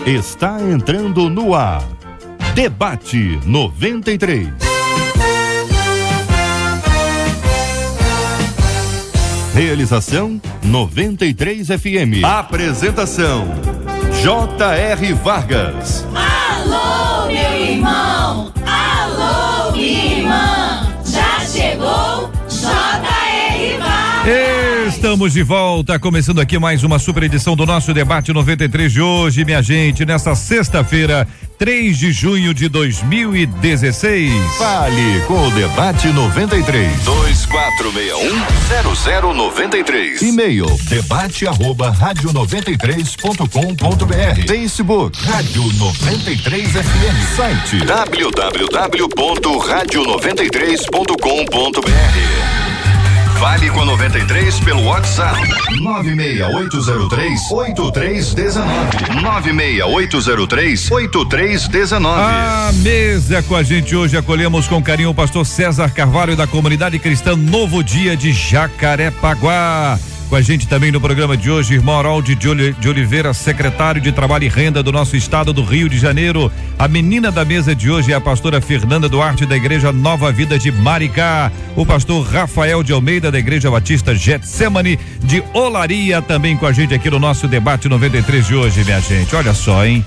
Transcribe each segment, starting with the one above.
está entrando no ar. Debate 93. Realização 93 FM. Apresentação J.R. Vargas. Alô, meu irmão! Alô, minha irmã! Já chegou J.R. Vargas! Estamos de volta, começando aqui mais uma super edição do nosso Debate 93 de hoje, minha gente, nesta sexta-feira, 3 de junho de 2016. Fale com o Debate 93. 2461-0093. E-mail debate@radio93.com.br. Facebook Rádio 93 FM. Site www.radio93.com.br. Fale com a 93 pelo WhatsApp 96803-8319. 96803-8319. A mesa com a gente hoje, acolhemos com carinho o pastor César Carvalho da Comunidade Cristã Novo Dia de Jacarepaguá. Com a gente também no programa de hoje, irmão Harold de Oliveira, secretário de Trabalho e Renda do nosso estado do Rio de Janeiro. A menina da mesa de hoje é a pastora Fernanda Duarte, da Igreja Nova Vida de Maricá. O pastor Rafael de Almeida, da Igreja Batista Getsemane de Olaria, também com a gente aqui no nosso Debate 93 de hoje, minha gente. Olha só, hein?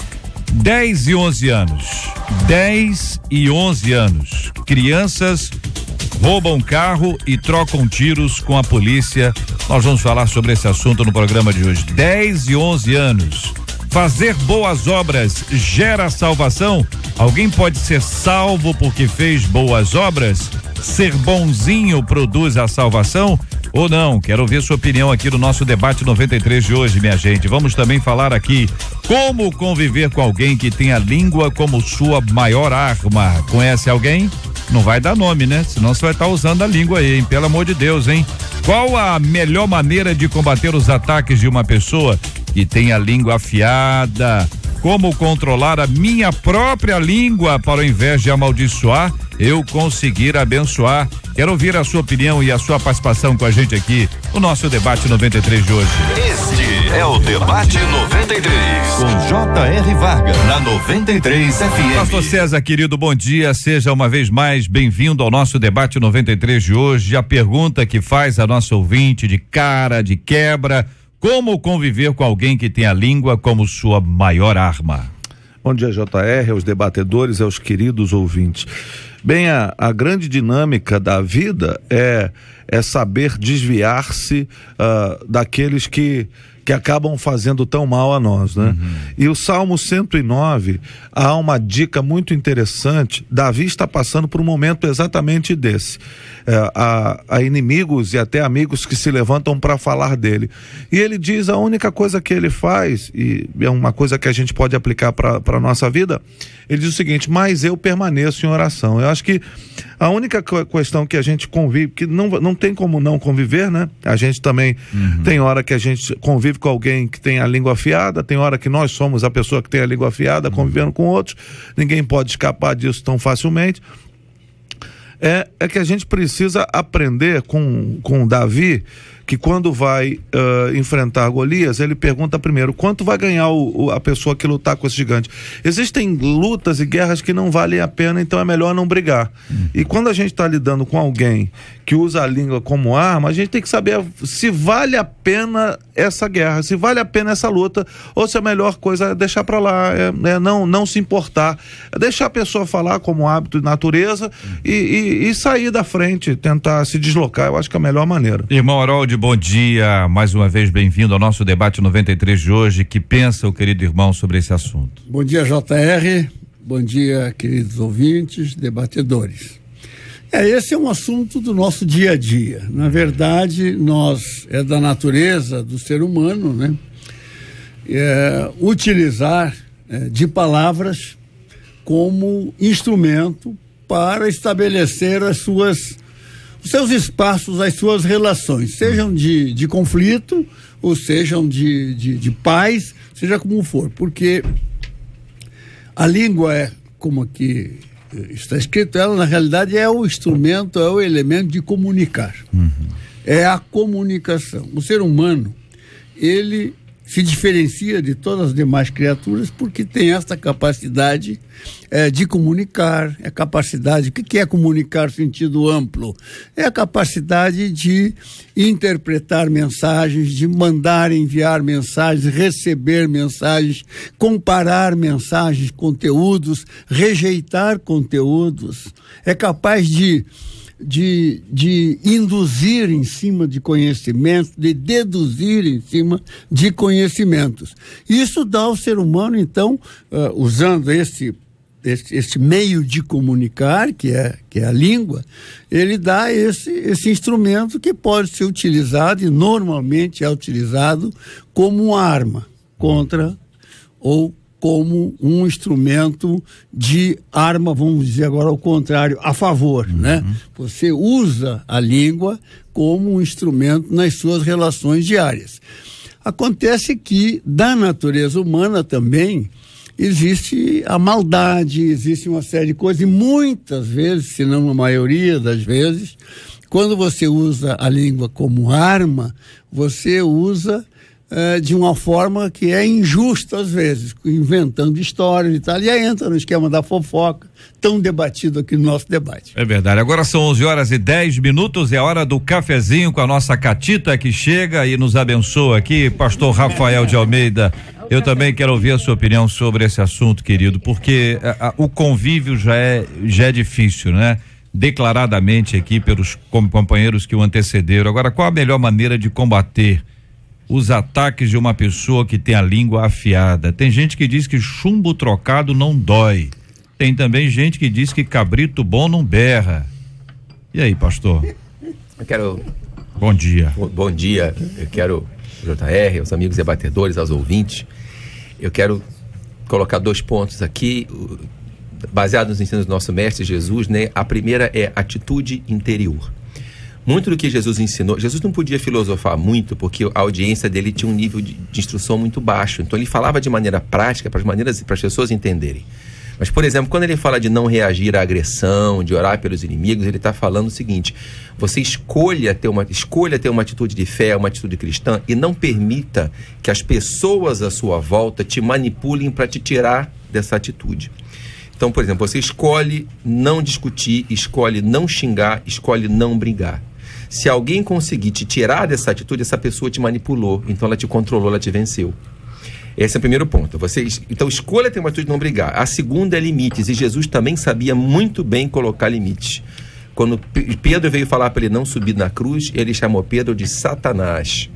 10 e 11 anos. 10 e 11 anos. Crianças roubam carro e trocam tiros com a polícia. Nós vamos falar sobre esse assunto no programa de hoje. 10 e 11 anos. Fazer boas obras gera salvação? Alguém pode ser salvo porque fez boas obras? Ser bonzinho produz a salvação? Ou não? Quero ouvir sua opinião aqui no nosso Debate 93 de hoje, minha gente. Vamos também falar aqui como conviver com alguém que tem a língua como sua maior arma. Conhece alguém? Não vai dar nome, né? Senão você vai estar usando a língua aí, hein? Pelo amor de Deus, hein? Qual a melhor maneira de combater os ataques de uma pessoa que tem a língua afiada? Como controlar a minha própria língua para, ao invés de amaldiçoar, eu conseguir abençoar? Quero ouvir a sua opinião e a sua participação com a gente aqui no nosso Debate 93 de hoje. Este é o Debate 93 com J.R. Vargas na 93 FM. Pastor César, querido, bom dia, seja uma vez mais bem-vindo ao nosso Debate 93 de hoje. A pergunta que faz a nossa ouvinte de cara, de quebra: como conviver com alguém que tem a língua como sua maior arma? Bom dia, J.R., aos debatedores, aos queridos ouvintes. Bem, a grande dinâmica da vida é saber desviar-se daqueles que acabam fazendo tão mal a nós, né? Uhum. E o Salmo 109, há uma dica muito interessante. Davi está passando por um momento exatamente desse. Há inimigos e até amigos que se levantam para falar dele. E ele diz, a única coisa que ele faz, e é uma coisa que a gente pode aplicar para a nossa vida, ele diz o seguinte: mas eu permaneço em oração. Eu acho que a única questão que a gente convive, que não tem como não conviver, né? A gente também tem hora que a gente convive com alguém que tem a língua afiada, tem hora que nós somos a pessoa que tem a língua afiada, convivendo com outros. Ninguém pode escapar disso tão facilmente. É que a gente precisa aprender com Davi, que quando vai enfrentar Golias, ele pergunta primeiro, quanto vai ganhar a pessoa que lutar com esse gigante? Existem lutas e guerras que não valem a pena, então é melhor não brigar. E quando a gente está lidando com alguém que usa a língua como arma, a gente tem que saber se vale a pena essa guerra, se vale a pena essa luta, ou se a melhor coisa é deixar para lá, não se importar, deixar a pessoa falar como hábito de natureza e sair da frente, tentar se deslocar. Eu acho que é a melhor maneira. Irmão Harold, bom dia, mais uma vez bem-vindo ao nosso Debate 93 de hoje. Que pensa o querido irmão sobre esse assunto? Bom dia, J.R., bom dia, queridos ouvintes, debatedores. Esse é um assunto do nosso dia a dia. Na verdade, é da natureza do ser humano, né? Utilizar de palavras como instrumento para estabelecer os seus espaços, as suas relações, sejam de conflito ou sejam de paz, seja como for, porque a língua é, como aqui está escrito, ela na realidade é o instrumento, é o elemento de comunicar. É a comunicação. O ser humano, ele se diferencia de todas as demais criaturas porque tem esta capacidade de comunicar, a capacidade, o que é comunicar no sentido amplo? É a capacidade de interpretar mensagens, de mandar enviar mensagens, receber mensagens, comparar mensagens, conteúdos, rejeitar conteúdos, é capaz de induzir em cima de conhecimentos, de deduzir em cima de conhecimentos. Isso dá ao ser humano, então, usando este meio de comunicar, que é a língua, ele dá esse instrumento que pode ser utilizado, e normalmente é utilizado como uma arma contra ou como um instrumento de arma, vamos dizer agora ao contrário, a favor, né? Você usa a língua como um instrumento nas suas relações diárias. Acontece que, da natureza humana também, existe a maldade, existe uma série de coisas, e muitas vezes, se não a maioria das vezes, quando você usa a língua como arma, você usa de uma forma que é injusta às vezes, inventando histórias e tal, e aí entra no esquema da fofoca, tão debatido aqui no nosso debate. É verdade, agora são 11h10, é a hora do cafezinho com a nossa Catita que chega e nos abençoa aqui, pastor Rafael de Almeida. Eu também quero ouvir a sua opinião sobre esse assunto, querido, porque o convívio já é difícil, né? Declaradamente aqui pelos companheiros que o antecederam. Agora, qual a melhor maneira de combater os ataques de uma pessoa que tem a língua afiada? Tem gente que diz que chumbo trocado não dói. Tem também gente que diz que cabrito bom não berra. E aí, pastor? Eu quero... Bom dia. Bom dia. Eu quero, JR, aos amigos debatedores, aos ouvintes, eu quero colocar 2 pontos aqui, baseados nos ensinos do nosso mestre Jesus, né? A primeira é atitude interior. Muito do que Jesus ensinou, Jesus não podia filosofar muito porque a audiência dele tinha um nível de instrução muito baixo, então ele falava de maneira prática para as pessoas entenderem. Mas, por exemplo, quando ele fala de não reagir à agressão, de orar pelos inimigos, ele está falando o seguinte: você escolha ter uma atitude de fé, uma atitude cristã, e não permita que as pessoas à sua volta te manipulem para te tirar dessa atitude. Então, por exemplo, você escolhe não discutir, escolhe não xingar, escolhe não brigar. Se alguém conseguir te tirar dessa atitude, essa pessoa te manipulou, então ela te controlou, ela te venceu. Esse é o primeiro ponto. Então, escolha ter uma atitude de não brigar. A segunda é limites, e Jesus também sabia muito bem colocar limites. Quando Pedro veio falar para ele não subir na cruz, ele chamou Pedro de Satanás.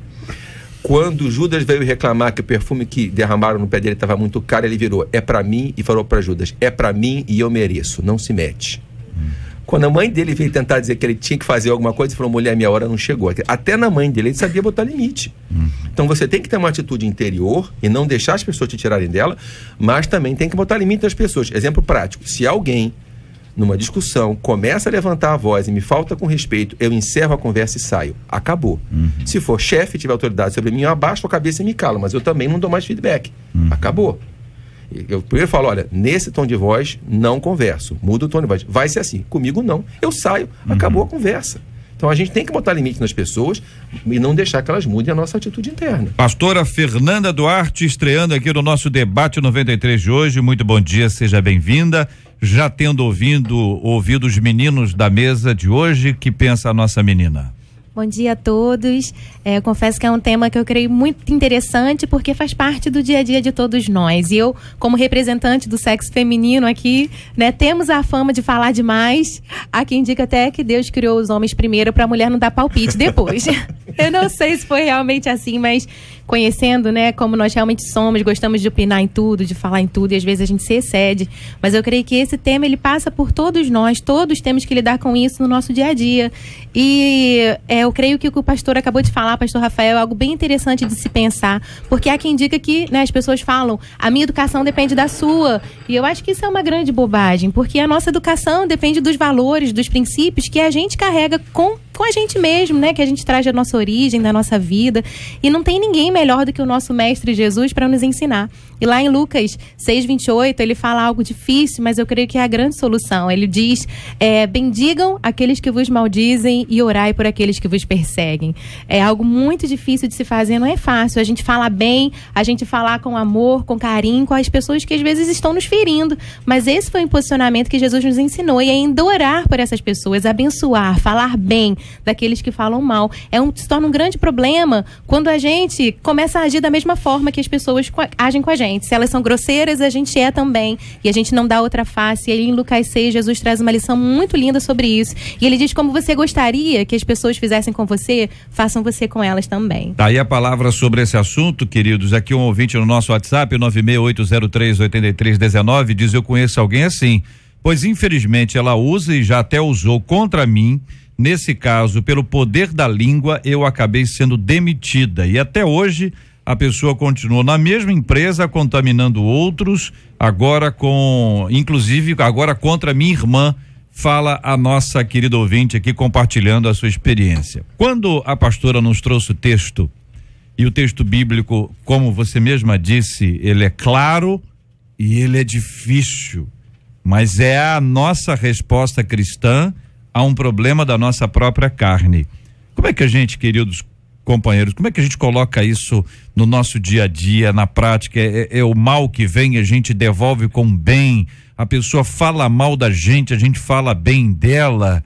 Quando Judas veio reclamar que o perfume que derramaram no pé dele estava muito caro, ele virou: é para mim, e falou para Judas: é para mim e eu mereço, não se mete. Quando a mãe dele veio tentar dizer que ele tinha que fazer alguma coisa, ele falou: mulher, minha hora não chegou. Até na mãe dele ele sabia botar limite. Então você tem que ter uma atitude interior e não deixar as pessoas te tirarem dela, mas também tem que botar limite às pessoas. Exemplo prático: se alguém numa discussão começa a levantar a voz e me falta com respeito, eu encerro a conversa e saio. Acabou. Se for chefe e tiver autoridade sobre mim, eu abaixo a cabeça e me calo, mas eu também não dou mais feedback. Acabou. Eu primeiro falo: olha, nesse tom de voz não converso, muda o tom de voz, vai ser assim, comigo não, eu saio, acabou a conversa. Então a gente tem que botar limite nas pessoas e não deixar que elas mudem a nossa atitude interna. Pastora Fernanda Duarte, estreando aqui no nosso debate 93 de hoje. Muito bom dia, seja bem-vinda. Já tendo ouvido os meninos da mesa de hoje, que pensa a nossa menina? Bom dia a todos. Eu confesso que é um tema que eu creio muito interessante, porque faz parte do dia a dia de todos nós. E eu, como representante do sexo feminino aqui, né, temos a fama de falar demais. Há quem diga até que Deus criou os homens primeiro para a mulher não dar palpite depois. Eu não sei se foi realmente assim, mas conhecendo, né, como nós realmente somos, gostamos de opinar em tudo, de falar em tudo, e às vezes a gente se excede. Mas eu creio que esse tema, ele passa por todos nós, todos temos que lidar com isso no nosso dia a dia. E eu creio que o que o pastor acabou de falar, pastor Rafael, é algo bem interessante de se pensar, porque há quem diga que, né, as pessoas falam: a minha educação depende da sua, e eu acho que isso é uma grande bobagem, porque a nossa educação depende dos valores, dos princípios que a gente carrega com com a gente mesmo, né? Que a gente traz da nossa origem, da nossa vida. E não tem ninguém melhor do que o nosso Mestre Jesus para nos ensinar. E lá em Lucas 6:28, ele fala algo difícil, mas eu creio que é a grande solução. Ele diz, bendigam aqueles que vos maldizem e orai por aqueles que vos perseguem. É algo muito difícil de se fazer, não é fácil. A gente fala bem, a gente falar com amor, com carinho, com as pessoas que às vezes estão nos ferindo. Mas esse foi um posicionamento que Jesus nos ensinou, e ainda orar por essas pessoas, abençoar, falar bem daqueles que falam mal. Se torna um grande problema quando a gente começa a agir da mesma forma que as pessoas agem com a gente. Se elas são grosseiras, a gente é também. E a gente não dá outra face. E aí em Lucas 6, Jesus traz uma lição muito linda sobre isso. E ele diz, como você gostaria que as pessoas fizessem com você, façam você com elas também. Daí a palavra sobre esse assunto, queridos. Aqui um ouvinte no nosso WhatsApp, 968038319, diz: eu conheço alguém assim, pois infelizmente ela usa e já até usou contra mim. Nesse caso, pelo poder da língua, eu acabei sendo demitida. E até hoje a pessoa continuou na mesma empresa, contaminando outros, inclusive agora contra minha irmã, fala a nossa querida ouvinte aqui, compartilhando a sua experiência. Quando a pastora nos trouxe o texto, e o texto bíblico, como você mesma disse, ele é claro e ele é difícil, mas é a nossa resposta cristã a um problema da nossa própria carne. Como é que a gente, queridos companheiros, como é que a gente coloca isso no nosso dia a dia, na prática? É o mal que vem, a gente devolve com bem, a pessoa fala mal da gente, a gente fala bem dela,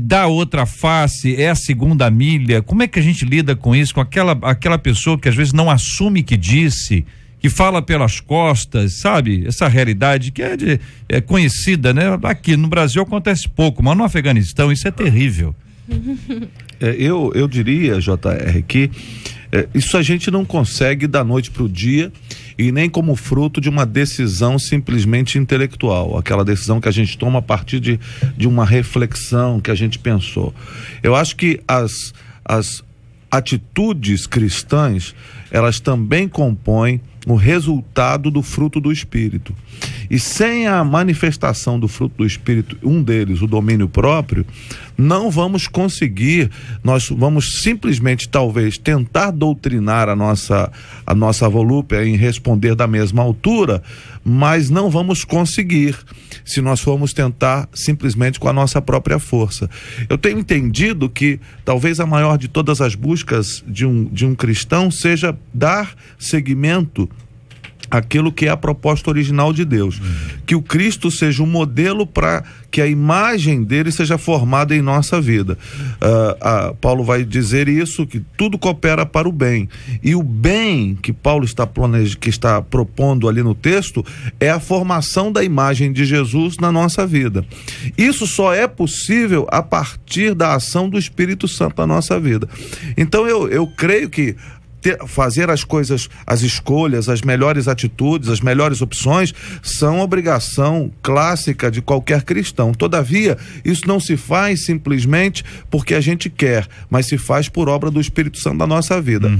dá outra face, é a segunda milha. Como é que a gente lida com isso, com aquela pessoa que às vezes não assume que disse, que fala pelas costas, sabe? Essa realidade que é conhecida, né? Aqui no Brasil acontece pouco, mas no Afeganistão isso é terrível. Eu diria, JR, que isso a gente não consegue da noite para o dia, e nem como fruto de uma decisão simplesmente intelectual, aquela decisão que a gente toma a partir de uma reflexão que a gente pensou. Eu acho que as atitudes cristãs, elas também compõem o resultado do fruto do Espírito. E sem a manifestação do fruto do Espírito, um deles, o domínio próprio, não vamos conseguir, nós vamos simplesmente talvez tentar doutrinar a nossa volúpia em responder da mesma altura, mas não vamos conseguir se nós formos tentar simplesmente com a nossa própria força. Eu tenho entendido que talvez a maior de todas as buscas de um cristão seja dar seguimento aquilo que é a proposta original de Deus, que o Cristo seja um modelo para que a imagem dele seja formada em nossa vida. Paulo vai dizer isso, que tudo coopera para o bem, e o bem que Paulo está propondo ali no texto é a formação da imagem de Jesus na nossa vida. Isso só é possível a partir da ação do Espírito Santo na nossa vida. Então eu creio que fazer as coisas, as escolhas, as melhores atitudes, as melhores opções são obrigação clássica de qualquer cristão. Todavia, isso não se faz simplesmente porque a gente quer, mas se faz por obra do Espírito Santo da nossa vida.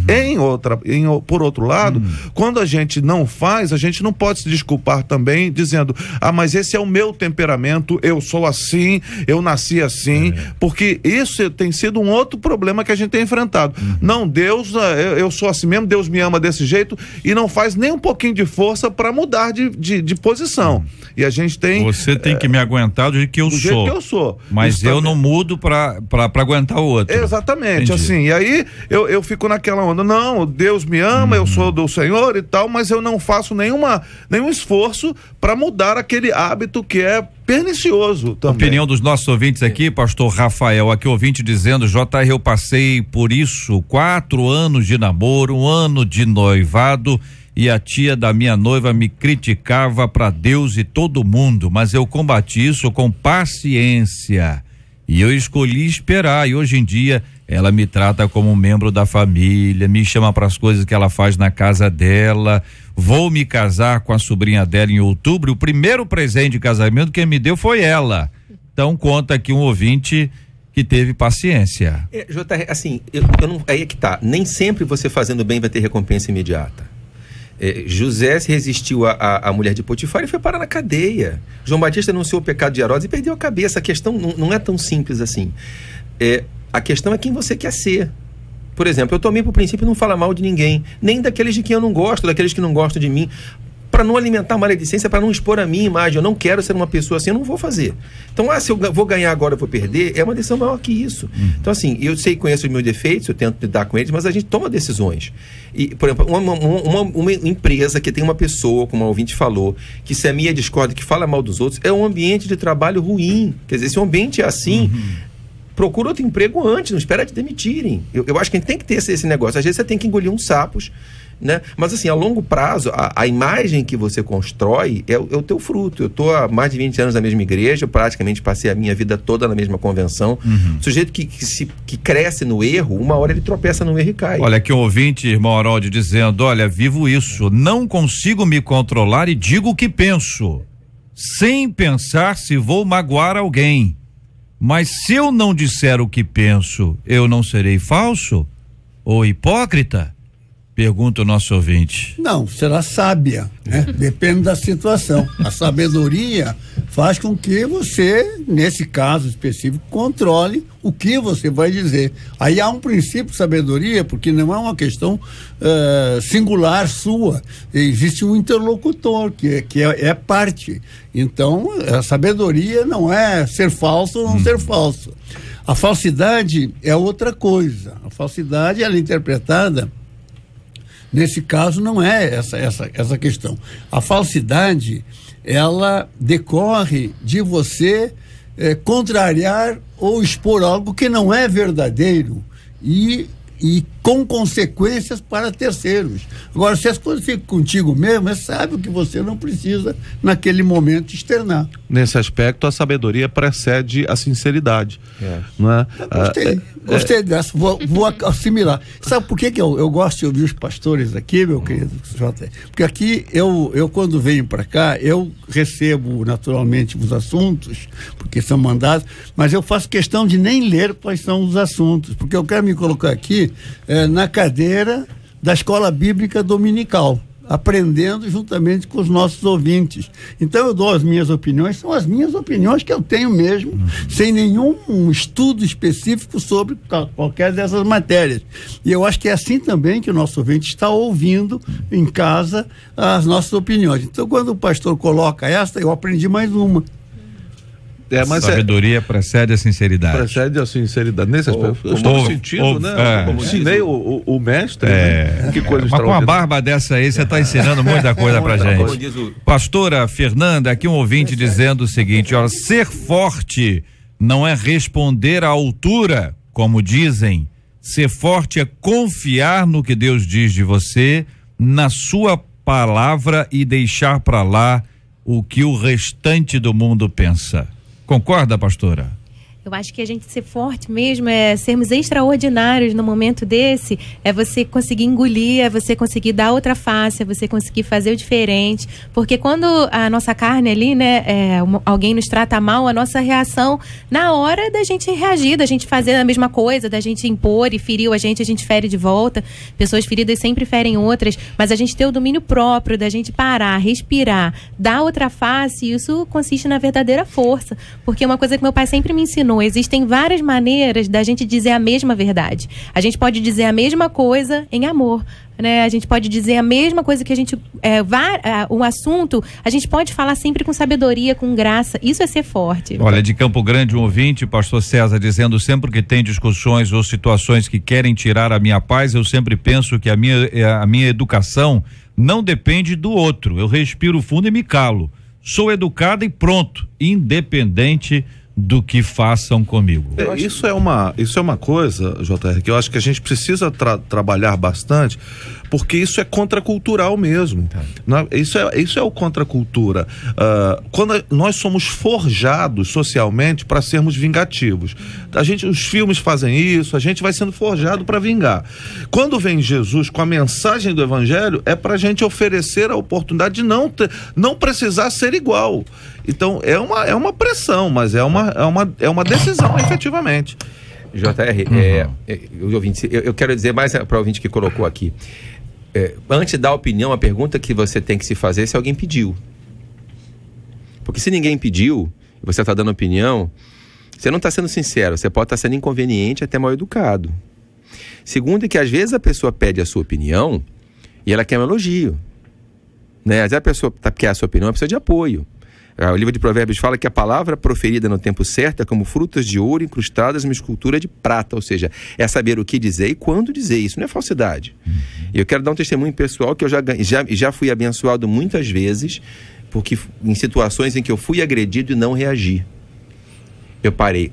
Por outro lado, quando a gente não faz, a gente não pode se desculpar também dizendo: mas esse é o meu temperamento, eu sou assim, eu nasci assim, porque isso tem sido um outro problema que a gente tem enfrentado. Não, Deus, eu sou assim mesmo, Deus me ama desse jeito, e não faz nem um pouquinho de força para mudar de posição. E a gente tem... Você tem que me aguentar do jeito que eu sou. Do jeito que eu sou. Mas isso eu também não mudo para aguentar o outro. Exatamente. Entendi. Assim, e aí eu fico naquela onda: não, Deus me ama, eu sou do Senhor e tal, mas eu não faço nenhum esforço para mudar aquele hábito que é pernicioso também. Opinião dos nossos ouvintes aqui, pastor Rafael, aqui ouvinte dizendo: JR, eu passei por isso, 4 anos de namoro, 1 ano de noivado, e a tia da minha noiva me criticava para Deus e todo mundo, mas eu combati isso com paciência e eu escolhi esperar, e hoje em dia ela me trata como um membro da família, me chama para as coisas que ela faz na casa dela. Vou me casar com a sobrinha dela em outubro, o primeiro presente de casamento que me deu foi ela. Então conta aqui um ouvinte que teve paciência. JR, assim, aí é que tá, nem sempre você fazendo bem vai ter recompensa imediata. José se resistiu à mulher de Potifar e foi parar na cadeia. João Batista anunciou o pecado de Herodes e perdeu a cabeça. A questão não é tão simples assim. A questão é quem você quer ser. Por exemplo, eu tomei por princípio não falar mal de ninguém, nem daqueles de quem eu não gosto, daqueles que não gostam de mim, para não alimentar maledicência, para não expor a minha imagem. Eu não quero ser uma pessoa assim, eu não vou fazer. Então, se eu vou ganhar agora, eu vou perder, é uma decisão maior que isso. Então, assim, eu conheço os meus defeitos, eu tento lidar com eles, mas a gente toma decisões. E, por exemplo, uma empresa que tem uma pessoa, como a ouvinte falou, que se a minha discorda, que fala mal dos outros, é um ambiente de trabalho ruim. Quer dizer, se o ambiente é assim, procura outro emprego antes, não espera te demitirem. Eu acho que a gente tem que ter esse negócio. Às vezes você tem que engolir uns sapos, né? Mas assim, a longo prazo, a imagem que você constrói é o teu fruto. Eu estou há mais de 20 anos na mesma igreja, eu praticamente passei a minha vida toda na mesma convenção. O sujeito que cresce no erro, uma hora ele tropeça no erro e cai. Olha aqui um ouvinte, irmão Harold, dizendo: olha, vivo isso, não consigo me controlar e digo o que penso, sem pensar se vou magoar alguém. Mas se eu não disser o que penso, eu não serei falso ou hipócrita? Pergunta o nosso ouvinte. Não, será sábia, né? Depende da situação. A sabedoria faz com que você, nesse caso específico, controle o que você vai dizer. Aí há um princípio de sabedoria, porque não é uma questão singular sua. Existe um interlocutor, que é parte. Então, a sabedoria não é ser falso ou não ser falso. A falsidade é outra coisa. A falsidade, ela é interpretada. Nesse caso, não é essa questão. A falsidade, ela decorre de você contrariar ou expor algo que não é verdadeiro e com consequências para terceiros. Agora, se as coisas ficam contigo mesmo, sabe o que você não precisa naquele momento externar. Nesse aspecto, a sabedoria precede a sinceridade. Não é? Gostei dessa, vou assimilar. Sabe por que eu gosto de ouvir os pastores aqui, meu querido J? Porque aqui, eu quando venho para cá, eu recebo naturalmente os assuntos, porque são mandados, mas eu faço questão de nem ler quais são os assuntos, porque eu quero me colocar aqui na cadeira da escola bíblica dominical, aprendendo juntamente com os nossos ouvintes. Então eu dou as minhas opiniões, são as minhas opiniões que eu tenho mesmo, sem nenhum estudo específico sobre qualquer dessas matérias. E eu acho que é assim também que o nosso ouvinte está ouvindo em casa as nossas opiniões. Então, quando o pastor coloca esta, eu aprendi mais uma. Mas sabedoria precede a sinceridade. Precede a sinceridade. Nesse aspecto, eu estou sentindo, né? Como ensinei o mestre, né? Que coisa mas com a barba dessa aí, você está ensinando muita coisa pra gente. Pastora Fernanda, aqui um ouvinte dizendo o seguinte: olha, ser forte não é responder à altura, como dizem. Ser forte é confiar no que Deus diz de você, na sua palavra, e deixar pra lá o que o restante do mundo pensa. Concorda, pastora? Eu acho que a gente ser forte mesmo é sermos extraordinários no momento desse, é você conseguir engolir, é você conseguir dar outra face, é você conseguir fazer o diferente, porque quando a nossa carne ali, né, alguém nos trata mal, a nossa reação na hora é da gente reagir, da gente fazer a mesma coisa, da gente impor, e feriu a gente fere de volta. Pessoas feridas sempre ferem outras, mas a gente ter o domínio próprio, da gente parar, respirar, dar outra face, isso consiste na verdadeira força, porque uma coisa que meu pai sempre me ensinou: existem várias maneiras da gente dizer a mesma verdade. A gente pode dizer a mesma coisa em amor, né? A gente pode dizer a mesma coisa que a gente... um assunto, a gente pode falar sempre com sabedoria, com graça. Isso é ser forte. Olha, de Campo Grande, um ouvinte, pastor César, dizendo: sempre que tem discussões ou situações que querem tirar a minha paz, eu sempre penso que a minha educação não depende do outro. Eu respiro fundo e me calo. Sou educado e pronto, independente do que façam comigo. Isso é uma coisa, JR, que eu acho que a gente precisa trabalhar bastante, porque isso é contracultural mesmo. Tá. Isso é o contracultura. Quando nós somos forjados socialmente para sermos vingativos. Os filmes fazem isso, a gente vai sendo forjado para vingar. Quando vem Jesus com a mensagem do evangelho, é para a gente oferecer a oportunidade de não precisar ser igual. Então é uma pressão, mas é uma decisão efetivamente. JR, eu quero dizer mais para o ouvinte que colocou aqui. Antes da opinião, a pergunta que você tem que se fazer é se alguém pediu. Porque se ninguém pediu, você está dando opinião, Você não está sendo sincero, você pode estar sendo inconveniente, até mal educado. Segundo é que às vezes a pessoa pede a sua opinião e ela quer um elogio, né? Às vezes a pessoa quer a sua opinião, ela precisa de apoio. O livro de Provérbios fala que a palavra proferida no tempo certo é como frutas de ouro incrustadas numa escultura de prata, ou seja, é saber o que dizer e quando dizer. Isso não é falsidade. Eu quero dar um testemunho pessoal que eu já fui abençoado muitas vezes, porque em situações em que eu fui agredido e não reagi. Eu parei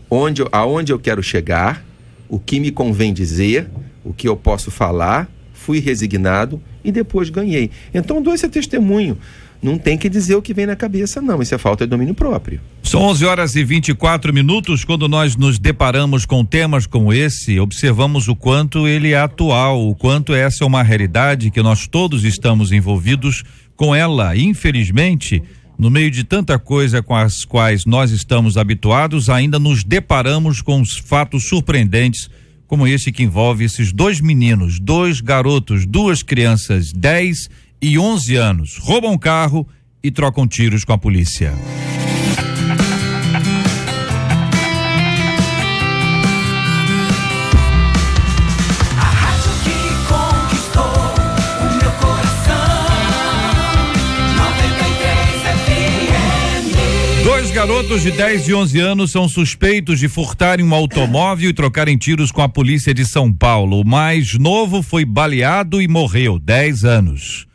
aonde eu quero chegar, o que me convém dizer, o que eu posso falar, fui resignado e depois ganhei. Então dou esse testemunho. Não tem que dizer o que vem na cabeça, não. Isso é falta de domínio próprio. São 11h24. Quando nós nos deparamos com temas como esse, observamos o quanto ele é atual, o quanto essa é uma realidade que nós todos estamos envolvidos com ela. Infelizmente, no meio de tanta coisa com as quais nós estamos habituados, ainda nos deparamos com os fatos surpreendentes, como esse que envolve esses 2 meninos, 2 garotos, 2 crianças, 10 e 11 anos, roubam um carro e trocam tiros com a polícia. A rádio que conquistou o meu coração, 93 FM. 2 garotos de 10 e 11 anos são suspeitos de furtarem um automóvel e trocarem tiros com a polícia de São Paulo. O mais novo foi baleado e morreu, 10 anos.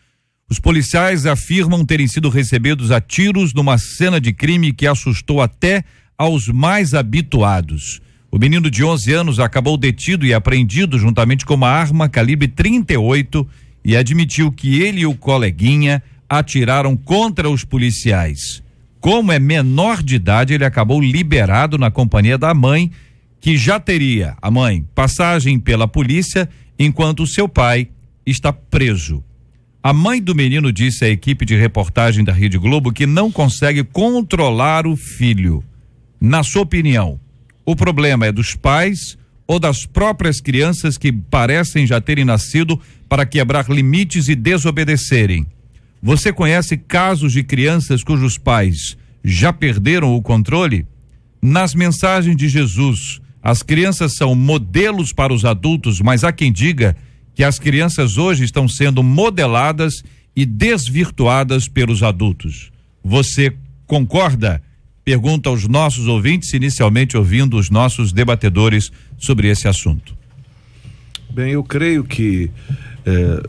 Os policiais afirmam terem sido recebidos a tiros numa cena de crime que assustou até aos mais habituados. O menino de 11 anos acabou detido e apreendido juntamente com uma arma calibre 38 e admitiu que ele e o coleguinha atiraram contra os policiais. Como é menor de idade, ele acabou liberado na companhia da mãe, que já teria, a mãe, passagem pela polícia, enquanto seu pai está preso. A mãe do menino disse à equipe de reportagem da Rede Globo que não consegue controlar o filho. Na sua opinião, o problema é dos pais ou das próprias crianças que parecem já terem nascido para quebrar limites e desobedecerem? Você conhece casos de crianças cujos pais já perderam o controle? Nas mensagens de Jesus, as crianças são modelos para os adultos, mas há quem diga que as crianças hoje estão sendo modeladas e desvirtuadas pelos adultos. Você concorda? Pergunta aos nossos ouvintes, inicialmente ouvindo os nossos debatedores sobre esse assunto. Bem, eu creio que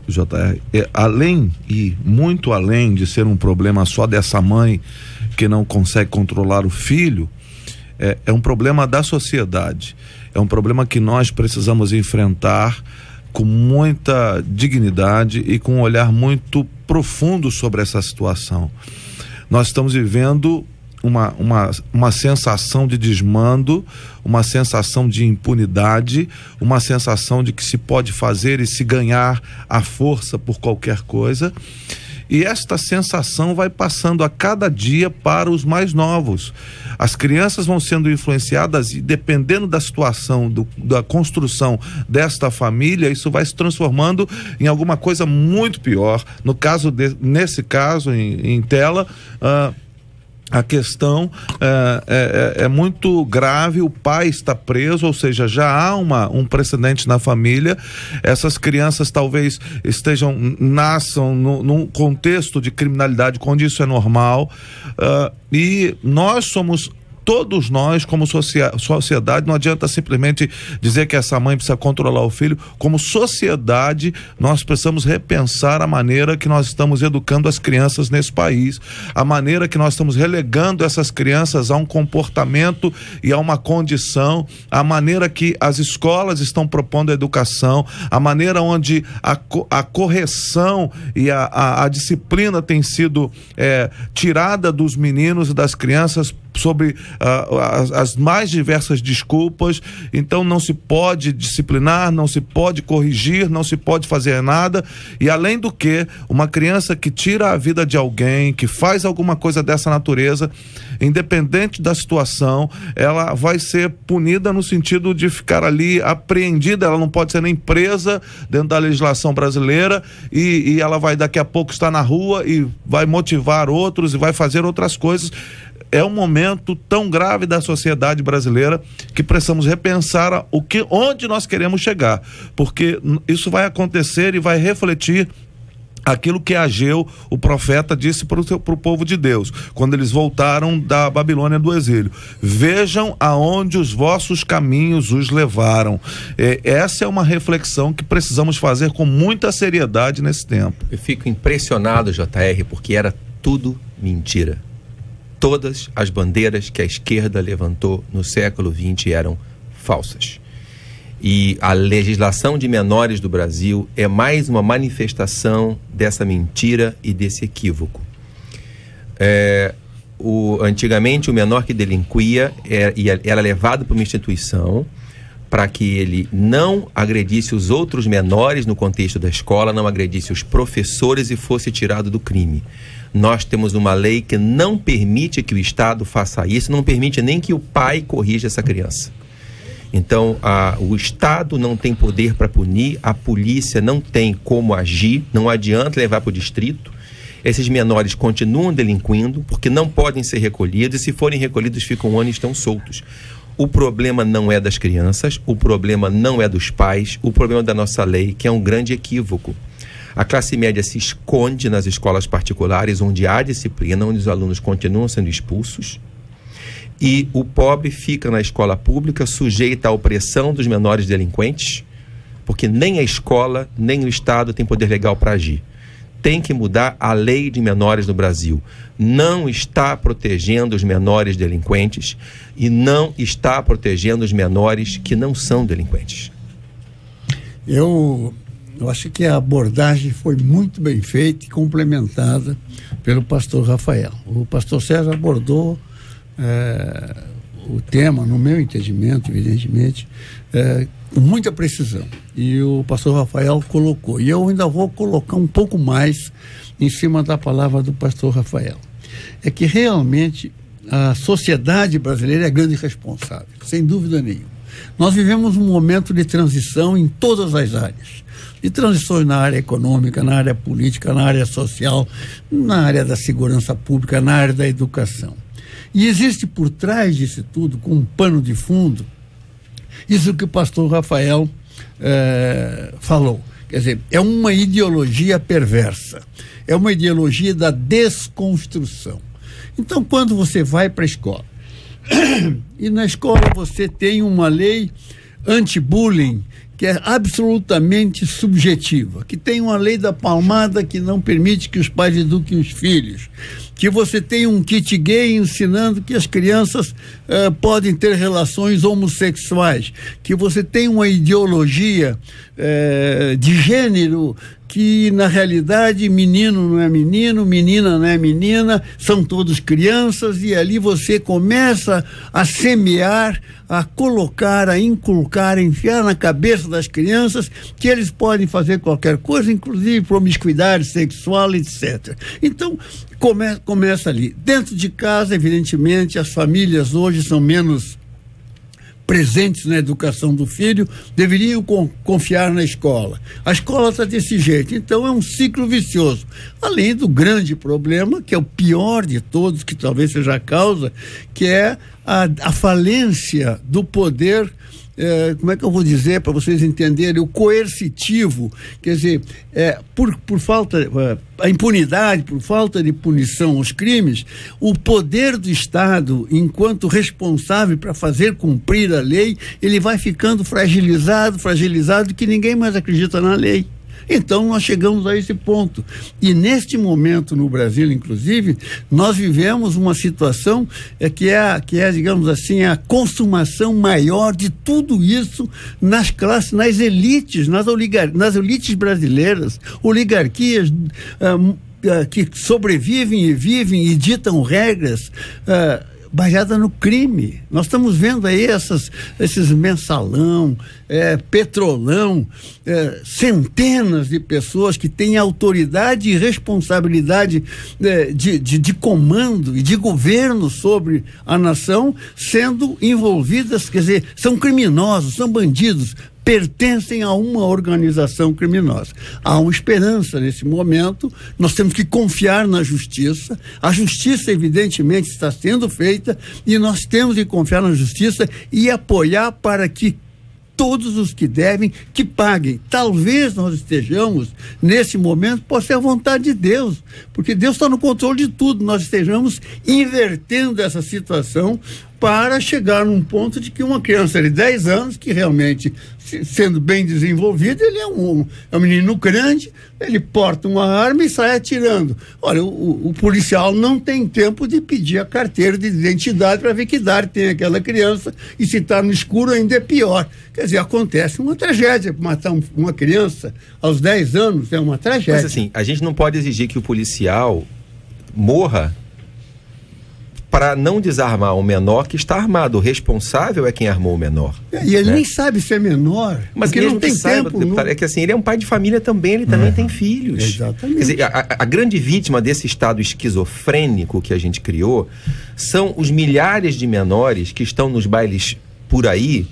JR, além e muito além de ser um problema só dessa mãe que não consegue controlar o filho, é um problema da sociedade, é um problema que nós precisamos enfrentar com muita dignidade e com um olhar muito profundo sobre essa situação. Nós estamos vivendo uma sensação de desmando, uma sensação de impunidade, uma sensação de que se pode fazer e se ganhar à força por qualquer coisa. E esta sensação vai passando a cada dia para os mais novos. As crianças vão sendo influenciadas e, dependendo da situação, da construção desta família, isso vai se transformando em alguma coisa muito pior. Nesse caso, em tela, a questão é muito grave. O pai está preso, ou seja, já há um precedente na família. Essas crianças talvez nasçam num contexto de criminalidade onde isso é normal, e todos nós, como sociedade, não adianta simplesmente dizer que essa mãe precisa controlar o filho. Como sociedade, nós precisamos repensar a maneira que nós estamos educando as crianças nesse país, a maneira que nós estamos relegando essas crianças a um comportamento e a uma condição, a maneira que as escolas estão propondo a educação, a maneira onde a correção e a disciplina tem sido tirada dos meninos e das crianças sobre as mais diversas desculpas. Então não se pode disciplinar, não se pode corrigir, não se pode fazer nada. E além do que, uma criança que tira a vida de alguém, que faz alguma coisa dessa natureza, independente da situação, ela vai ser punida no sentido de ficar ali apreendida. Ela não pode ser nem presa dentro da legislação brasileira, e ela vai daqui a pouco estar na rua e vai motivar outros e vai fazer outras coisas. é um momento tão grave da sociedade brasileira que precisamos repensar onde nós queremos chegar, porque isso vai acontecer e vai refletir aquilo que Ageu, o profeta, disse para o povo de Deus, quando eles voltaram da Babilônia do exílio: vejam aonde os vossos caminhos os levaram. Essa é uma reflexão que precisamos fazer com muita seriedade nesse tempo. Eu fico impressionado, JR, porque era tudo mentira. Todas as bandeiras que a esquerda levantou no século XX eram falsas. E a legislação de menores do Brasil é mais uma manifestação dessa mentira e desse equívoco. Antigamente, o menor que delinquia era levado para uma instituição para que ele não agredisse os outros menores no contexto da escola, não agredisse os professores e fosse tirado do crime. Nós temos uma lei que não permite que o Estado faça isso, não permite nem que o pai corrija essa criança. Então, o Estado não tem poder para punir, a polícia não tem como agir, não adianta levar para o distrito. Esses menores continuam delinquindo porque não podem ser recolhidos, e se forem recolhidos ficam um ano e estão soltos. O problema não é das crianças, o problema não é dos pais, o problema é da nossa lei, que é um grande equívoco. A classe média se esconde nas escolas particulares, onde há disciplina, onde os alunos continuam sendo expulsos. E o pobre fica na escola pública sujeito à opressão dos menores delinquentes, porque nem a escola, nem o Estado tem poder legal para agir. Tem que mudar a lei de menores no Brasil. Não está protegendo os menores delinquentes e não está protegendo os menores que não são delinquentes. Eu acho que a abordagem foi muito bem feita e complementada pelo pastor Rafael. O pastor César abordou o tema, no meu entendimento, evidentemente, com muita precisão. E o pastor Rafael colocou. E eu ainda vou colocar um pouco mais em cima da palavra do pastor Rafael. É que realmente a sociedade brasileira é a grande responsável, sem dúvida nenhuma. Nós vivemos um momento de transição em todas as áreas. De transições na área econômica, na área política, na área social, na área da segurança pública, na área da educação. E existe por trás disso tudo, com um pano de fundo, isso que o pastor Rafael falou. Quer dizer, é uma ideologia perversa, é uma ideologia da desconstrução. Então, quando você vai para a escola, e na escola você tem uma lei anti-bullying, que é absolutamente subjetiva, que tem uma lei da palmada que não permite que os pais eduquem os filhos, que você tem um kit gay ensinando que as crianças podem ter relações homossexuais, que você tem uma ideologia de gênero que, na realidade, menino não é menino, menina não é menina, são todos crianças, e ali você começa a semear, a colocar, a inculcar, a enfiar na cabeça das crianças que eles podem fazer qualquer coisa, inclusive promiscuidade sexual, etc. Então, começa ali. Dentro de casa, evidentemente, as famílias hoje são menos presentes na educação do filho, deveriam confiar na escola. A escola está desse jeito, então é um ciclo vicioso. Além do grande problema, que é o pior de todos, que talvez seja a causa, que é a falência do poder, como é que eu vou dizer para vocês entenderem, o coercitivo, quer dizer, por falta, a impunidade, por falta de punição aos crimes, o poder do Estado, enquanto responsável para fazer cumprir a lei, ele vai ficando fragilizado, que ninguém mais acredita na lei. Então nós chegamos a esse ponto, e neste momento no Brasil, inclusive, nós vivemos uma situação que é, digamos assim, a consumação maior de tudo isso nas classes, nas elites, nas elites brasileiras, oligarquias que sobrevivem e vivem e ditam regras baseada no crime. Nós estamos vendo aí esses mensalão, petrolão, centenas de pessoas que têm autoridade e responsabilidade de comando e de governo sobre a nação sendo envolvidas, quer dizer, são criminosos, são bandidos, pertencem a uma organização criminosa. Há uma esperança nesse momento, nós temos que confiar na justiça, a justiça evidentemente está sendo feita e nós temos que confiar na justiça e apoiar para que todos os que devem, que paguem. Talvez nós estejamos, nesse momento, pode ser a vontade de Deus, porque Deus está no controle de tudo, nós estejamos invertendo essa situação para chegar num ponto de que uma criança de 10 anos, que realmente, sendo bem desenvolvido, ele é um menino grande, ele porta uma arma e sai atirando. Olha, o policial não tem tempo de pedir a carteira de identidade para ver que idade tem aquela criança, e se está no escuro ainda é pior. Quer dizer, acontece uma tragédia. Matar uma criança aos 10 anos é uma tragédia. Mas assim, a gente não pode exigir que o policial morra para não desarmar um menor que está armado. O responsável é quem armou o menor. E ele nem sabe ser menor. Mas porque não tem saiba, tempo. Deputado, é que assim, ele é um pai de família também, ele também tem filhos. Exatamente. Quer dizer, a grande vítima desse estado esquizofrênico que a gente criou são os milhares de menores que estão nos bailes por aí,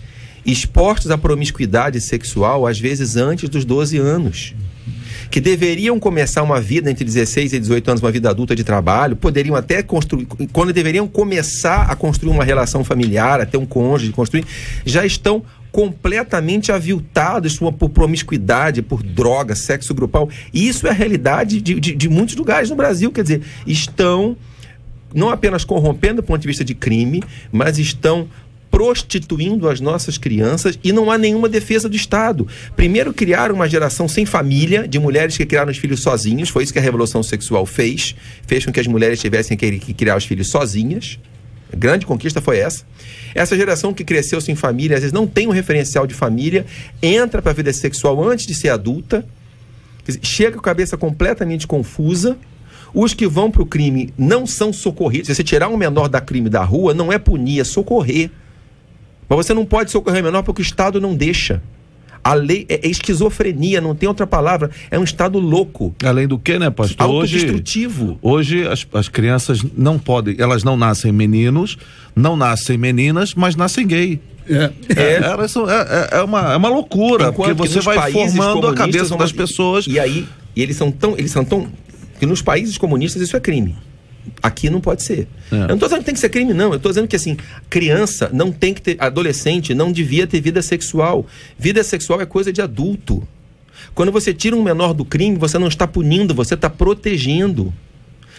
expostos à promiscuidade sexual, às vezes antes dos 12 anos. Que deveriam começar uma vida entre 16 e 18 anos, uma vida adulta de trabalho, poderiam até construir, quando deveriam começar a construir uma relação familiar, a ter um cônjuge, construir, já estão completamente aviltados por promiscuidade, por droga, sexo grupal. E isso é a realidade de muitos lugares no Brasil. Quer dizer, estão não apenas corrompendo do ponto de vista de crime, mas estão prostituindo as nossas crianças, e não há nenhuma defesa do Estado. Primeiro criaram uma geração sem família, de mulheres que criaram os filhos sozinhos, foi isso que a Revolução Sexual fez com que as mulheres tivessem que criar os filhos sozinhas. A grande conquista foi essa. Essa geração que cresceu sem família, às vezes não tem um referencial de família, entra para a vida sexual antes de ser adulta, quer dizer, chega com a cabeça completamente confusa. Os que vão para o crime não são socorridos. Se você tirar um menor da crime da rua, não é punir, é socorrer. Mas você não pode socorrer menor porque o Estado não deixa. A lei é esquizofrenia, não tem outra palavra. É um Estado louco. Além do que, né, pastor? Autodestrutivo. Hoje as crianças não podem, elas não nascem meninos, não nascem meninas, mas nascem gay. Elas são, é uma loucura, Enquanto porque você vai formando a cabeça das pessoas. E eles são tão que nos países comunistas isso é crime. Aqui não pode ser. Eu não estou dizendo que tem que ser crime, não. Eu estou dizendo que, assim, criança não tem que ter, adolescente não devia ter vida sexual. Vida sexual é coisa de adulto. Quando você tira um menor do crime, você não está punindo, você está protegendo.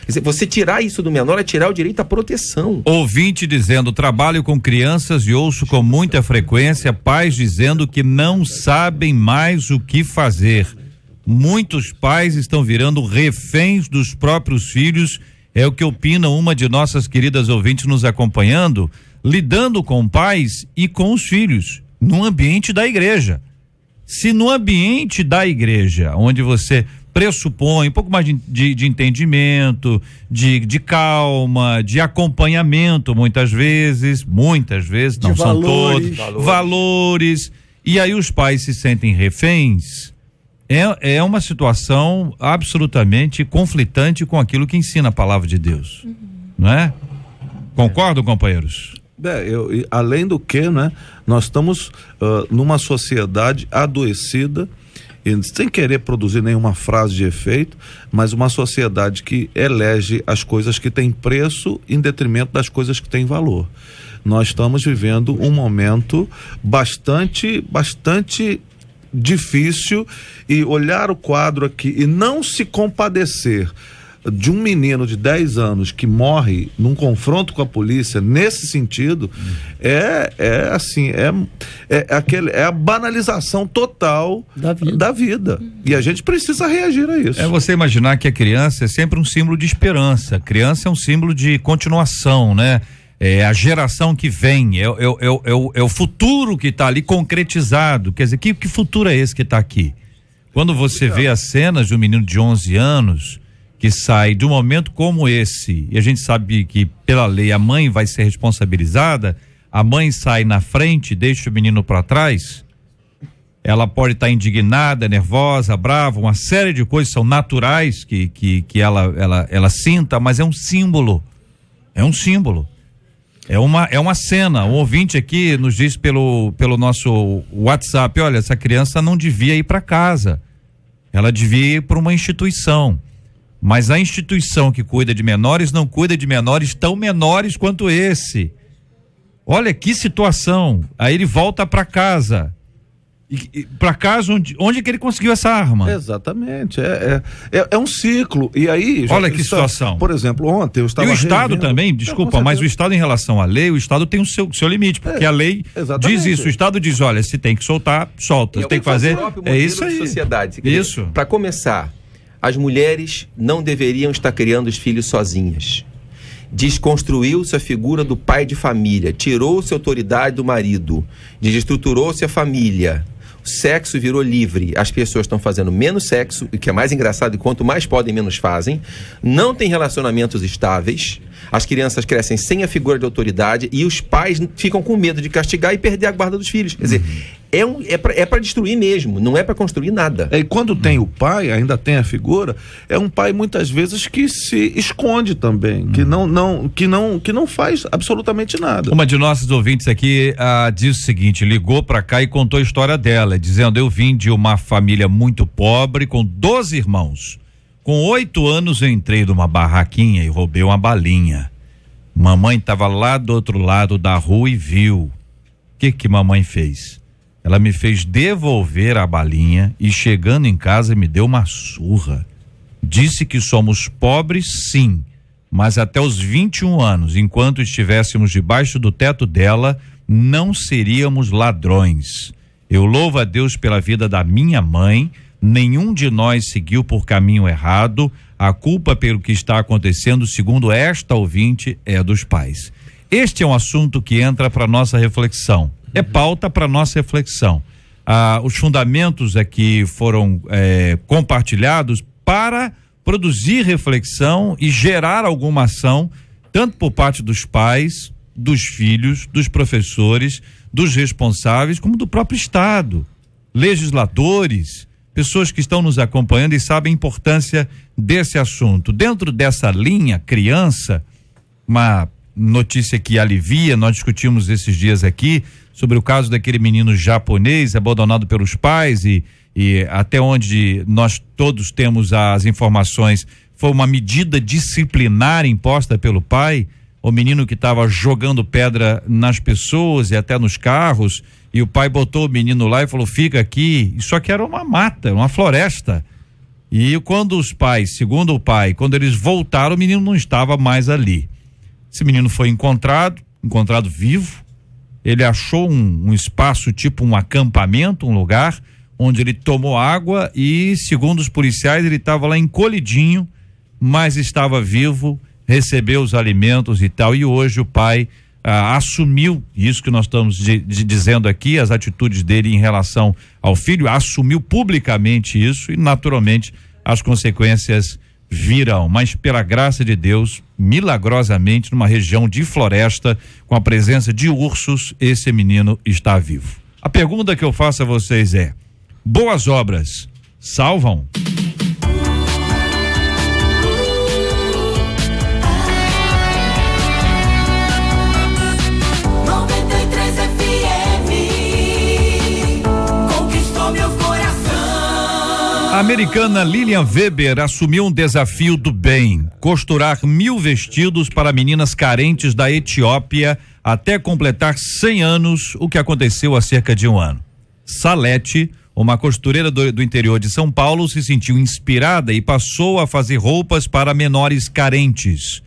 Quer dizer, você tirar isso do menor é tirar o direito à proteção. Ouvinte dizendo, trabalho com crianças e ouço com muita frequência pais dizendo que não sabem mais o que fazer. Muitos pais estão virando reféns dos próprios filhos. É o que opina uma de nossas queridas ouvintes nos acompanhando, lidando com pais e com os filhos, no ambiente da igreja. Se no ambiente da igreja, onde você pressupõe um pouco mais de entendimento, de calma, de acompanhamento, muitas vezes, não são todos, valores, e aí os pais se sentem reféns. É uma situação absolutamente conflitante com aquilo que ensina a palavra de Deus, não é? Concordam, companheiros? Além do que, né, nós estamos numa sociedade adoecida, e sem querer produzir nenhuma frase de efeito, mas uma sociedade que elege as coisas que têm preço em detrimento das coisas que têm valor. Nós estamos vivendo um momento bastante difícil, e olhar o quadro aqui e não se compadecer de um menino de 10 anos que morre num confronto com a polícia nesse sentido, é a banalização total da vida. E a gente precisa reagir a isso. É você imaginar que a criança é sempre um símbolo de esperança. A criança é um símbolo de continuação, né? É a geração que vem, é o futuro que está ali concretizado. Quer dizer, que futuro é esse que está aqui? Quando você vê as cenas de um menino de 11 anos que sai de um momento como esse, e a gente sabe que pela lei a mãe vai ser responsabilizada, a mãe sai na frente, deixa o menino para trás, ela pode estar indignada, nervosa, brava, uma série de coisas são naturais que ela sinta, mas é um símbolo. É uma cena. Um ouvinte aqui nos diz pelo nosso WhatsApp: olha, essa criança não devia ir para casa, ela devia ir para uma instituição, mas a instituição que cuida de menores não cuida de menores tão menores quanto esse. Olha que situação. Aí ele volta para casa. Para casa onde que ele conseguiu essa arma? Exatamente, é um ciclo. E aí, olha que situação. Por exemplo, ontem eu estava e o Estado revendo... também, desculpa, mas o Estado, em relação à lei, o Estado tem o seu limite, porque a lei diz isso. O Estado diz: olha, se tem que soltar, solta, se tem que fazer, é isso aí. Sociedade. Isso. Para começar, as mulheres não deveriam estar criando os filhos sozinhas. Desconstruiu-se a figura do pai de família, tirou-se a autoridade do marido, desestruturou-se a família. O sexo virou livre, as pessoas estão fazendo menos sexo, o que é mais engraçado, e quanto mais podem, menos fazem, não tem relacionamentos estáveis, as crianças crescem sem a figura de autoridade e os pais ficam com medo de castigar e perder a guarda dos filhos. Quer dizer, é para destruir mesmo, não é para construir nada. E quando tem o pai, ainda tem a figura, é um pai muitas vezes que se esconde também, que não faz absolutamente nada. Uma de nossas ouvintes aqui diz o seguinte: ligou pra cá e contou a história dela, dizendo: eu vim de uma família muito pobre, com 12 irmãos. Com 8 anos eu entrei numa barraquinha e roubei uma balinha. Mamãe estava lá do outro lado da rua e viu. O que mamãe fez? Ela me fez devolver a balinha e, chegando em casa, me deu uma surra. Disse que somos pobres, sim, mas até os 21 anos, enquanto estivéssemos debaixo do teto dela, não seríamos ladrões. Eu louvo a Deus pela vida da minha mãe. Nenhum de nós seguiu por caminho errado. A culpa pelo que está acontecendo, segundo esta ouvinte, é dos pais. Este é um assunto que entra para nossa reflexão. É pauta para nossa reflexão. Os fundamentos aqui foram compartilhados para produzir reflexão e gerar alguma ação, tanto por parte dos pais, dos filhos, dos professores, dos responsáveis, como do próprio Estado, legisladores, pessoas que estão nos acompanhando e sabem a importância desse assunto. Dentro dessa linha criança, uma notícia que alivia, nós discutimos esses dias aqui sobre o caso daquele menino japonês abandonado pelos pais e até onde nós todos temos as informações, foi uma medida disciplinar imposta pelo pai. O menino que estava jogando pedra nas pessoas e até nos carros, e o pai botou o menino lá e falou: fica aqui. Isso aqui era uma mata, uma floresta. E quando os pais, segundo o pai, quando eles voltaram, o menino não estava mais ali. Esse menino foi encontrado vivo. Ele achou um espaço, tipo um acampamento, um lugar onde ele tomou água e, segundo os policiais, ele estava lá encolhidinho, mas estava vivo, recebeu os alimentos e tal. E hoje o pai assumiu isso que nós estamos dizendo aqui, as atitudes dele em relação ao filho, assumiu publicamente isso e, naturalmente, as consequências virão, mas pela graça de Deus, milagrosamente, numa região de floresta, com a presença de ursos, esse menino está vivo. A pergunta que eu faço a vocês é: boas obras salvam? A americana Lilian Weber assumiu um desafio do bem: costurar 1000 vestidos para meninas carentes da Etiópia até completar 100 anos, o que aconteceu há cerca de um ano. Salete, uma costureira do interior de São Paulo, se sentiu inspirada e passou a fazer roupas para menores carentes.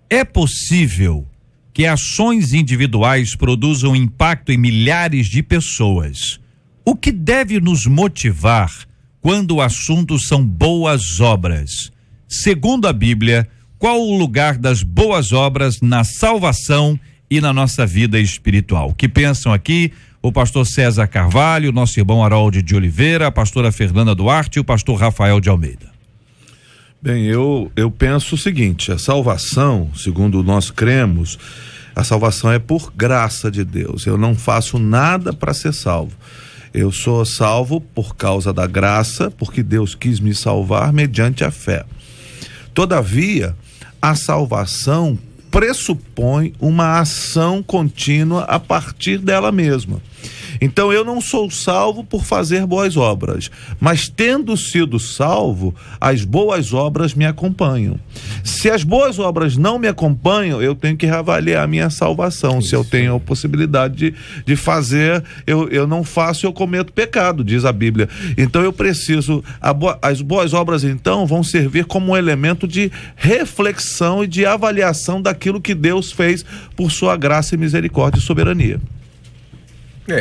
É possível que ações individuais produzam impacto em milhares de pessoas. O que deve nos motivar quando o assunto são boas obras? Segundo a Bíblia, qual o lugar das boas obras na salvação e na nossa vida espiritual? O que pensam aqui o pastor César Carvalho, nosso irmão Harold de Oliveira, a pastora Fernanda Duarte e o pastor Rafael de Almeida? Bem, eu penso o seguinte: a salvação, segundo nós cremos, a salvação é por graça de Deus. Eu não faço nada para ser salvo. Eu sou salvo por causa da graça, porque Deus quis me salvar mediante a fé. Todavia, a salvação pressupõe uma ação contínua a partir dela mesma. Então eu não sou salvo por fazer boas obras, mas tendo sido salvo, as boas obras me acompanham. Se as boas obras não me acompanham, eu tenho que reavaliar a minha salvação. Se eu tenho a possibilidade de fazer, eu não faço, eu cometo pecado, diz a Bíblia. Então eu preciso, as boas obras então vão servir como um elemento de reflexão e de avaliação daquilo que Deus fez por sua graça e misericórdia e soberania.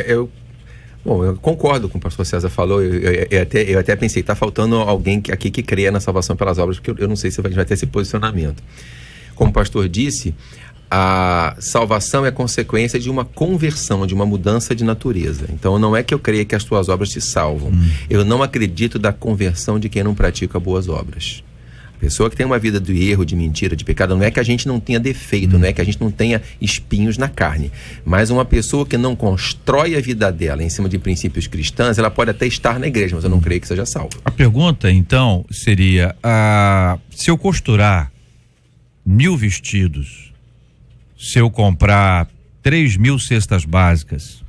Eu concordo com o pastor César falou, eu até pensei, está faltando alguém aqui que creia na salvação pelas obras, porque eu não sei se a gente vai ter esse posicionamento. Como o pastor disse, a salvação é consequência de uma conversão, de uma mudança de natureza. Então não é que eu creia que as tuas obras te salvam, eu não acredito da conversão de quem não pratica boas obras. A pessoa que tem uma vida de erro, de mentira, de pecado, não é que a gente não tenha defeito, não é que a gente não tenha espinhos na carne, mas uma pessoa que não constrói a vida dela em cima de princípios cristãos, ela pode até estar na igreja, mas eu não creio que seja salva. A pergunta então seria, se eu costurar 1000 vestidos, se eu comprar 3.000 cestas básicas,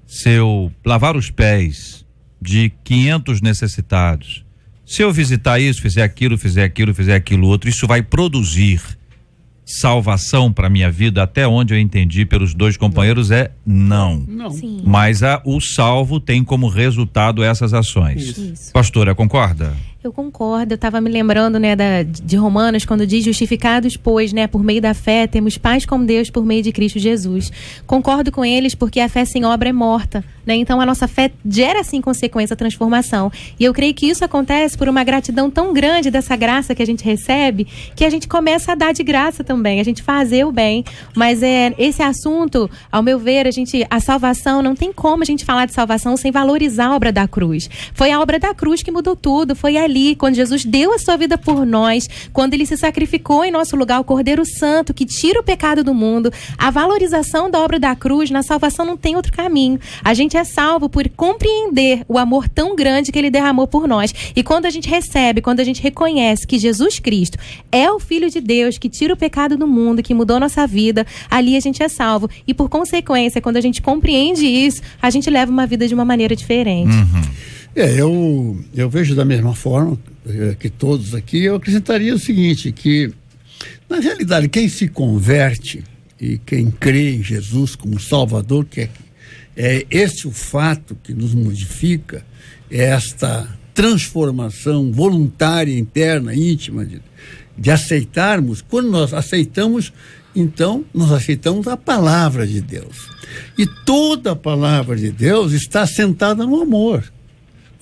se eu lavar os pés de 500 necessitados, se eu visitar isso, fizer aquilo outro, isso vai produzir salvação para minha vida? Até onde eu entendi pelos dois companheiros não. Sim. Mas o salvo tem como resultado essas ações. Isso. Pastora, concorda? Eu concordo, eu estava me lembrando, né, de Romanos, quando diz: justificados, pois, né, por meio da fé, temos paz com Deus por meio de Cristo Jesus. Concordo com eles, porque a fé sem obra é morta, né? Então a nossa fé gera, assim, consequência, a transformação. E eu creio que isso acontece por uma gratidão tão grande dessa graça que a gente recebe, que a gente começa a dar de graça também, a gente fazer o bem. Mas esse assunto, ao meu ver, a salvação, não tem como a gente falar de salvação sem valorizar a obra da cruz. Foi a obra da cruz que mudou tudo, foi ali, quando Jesus deu a sua vida por nós, quando ele se sacrificou em nosso lugar, o Cordeiro Santo, que tira o pecado do mundo. A valorização da obra da cruz, na salvação não tem outro caminho. A gente é salvo por compreender o amor tão grande que ele derramou por nós. E quando a gente recebe, quando a gente reconhece que Jesus Cristo é o Filho de Deus, que tira o pecado do mundo, que mudou nossa vida, ali a gente é salvo. E por consequência, quando a gente compreende isso, a gente leva uma vida de uma maneira diferente. Eu vejo da mesma forma que todos aqui. Eu acrescentaria o seguinte, que na realidade quem se converte e quem crê em Jesus como Salvador, que é este o fato que nos modifica, é esta transformação voluntária, interna, íntima, de aceitarmos. Quando nós aceitamos, então nós aceitamos a palavra de Deus, e toda a palavra de Deus está assentada no amor.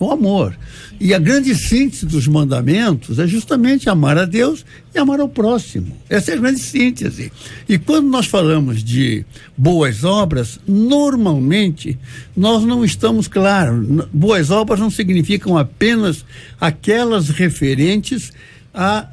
O amor. E a grande síntese dos mandamentos é justamente amar a Deus e amar ao próximo. Essa é a grande síntese. E quando nós falamos de boas obras, normalmente nós não estamos claros. Boas obras não significam apenas aquelas referentes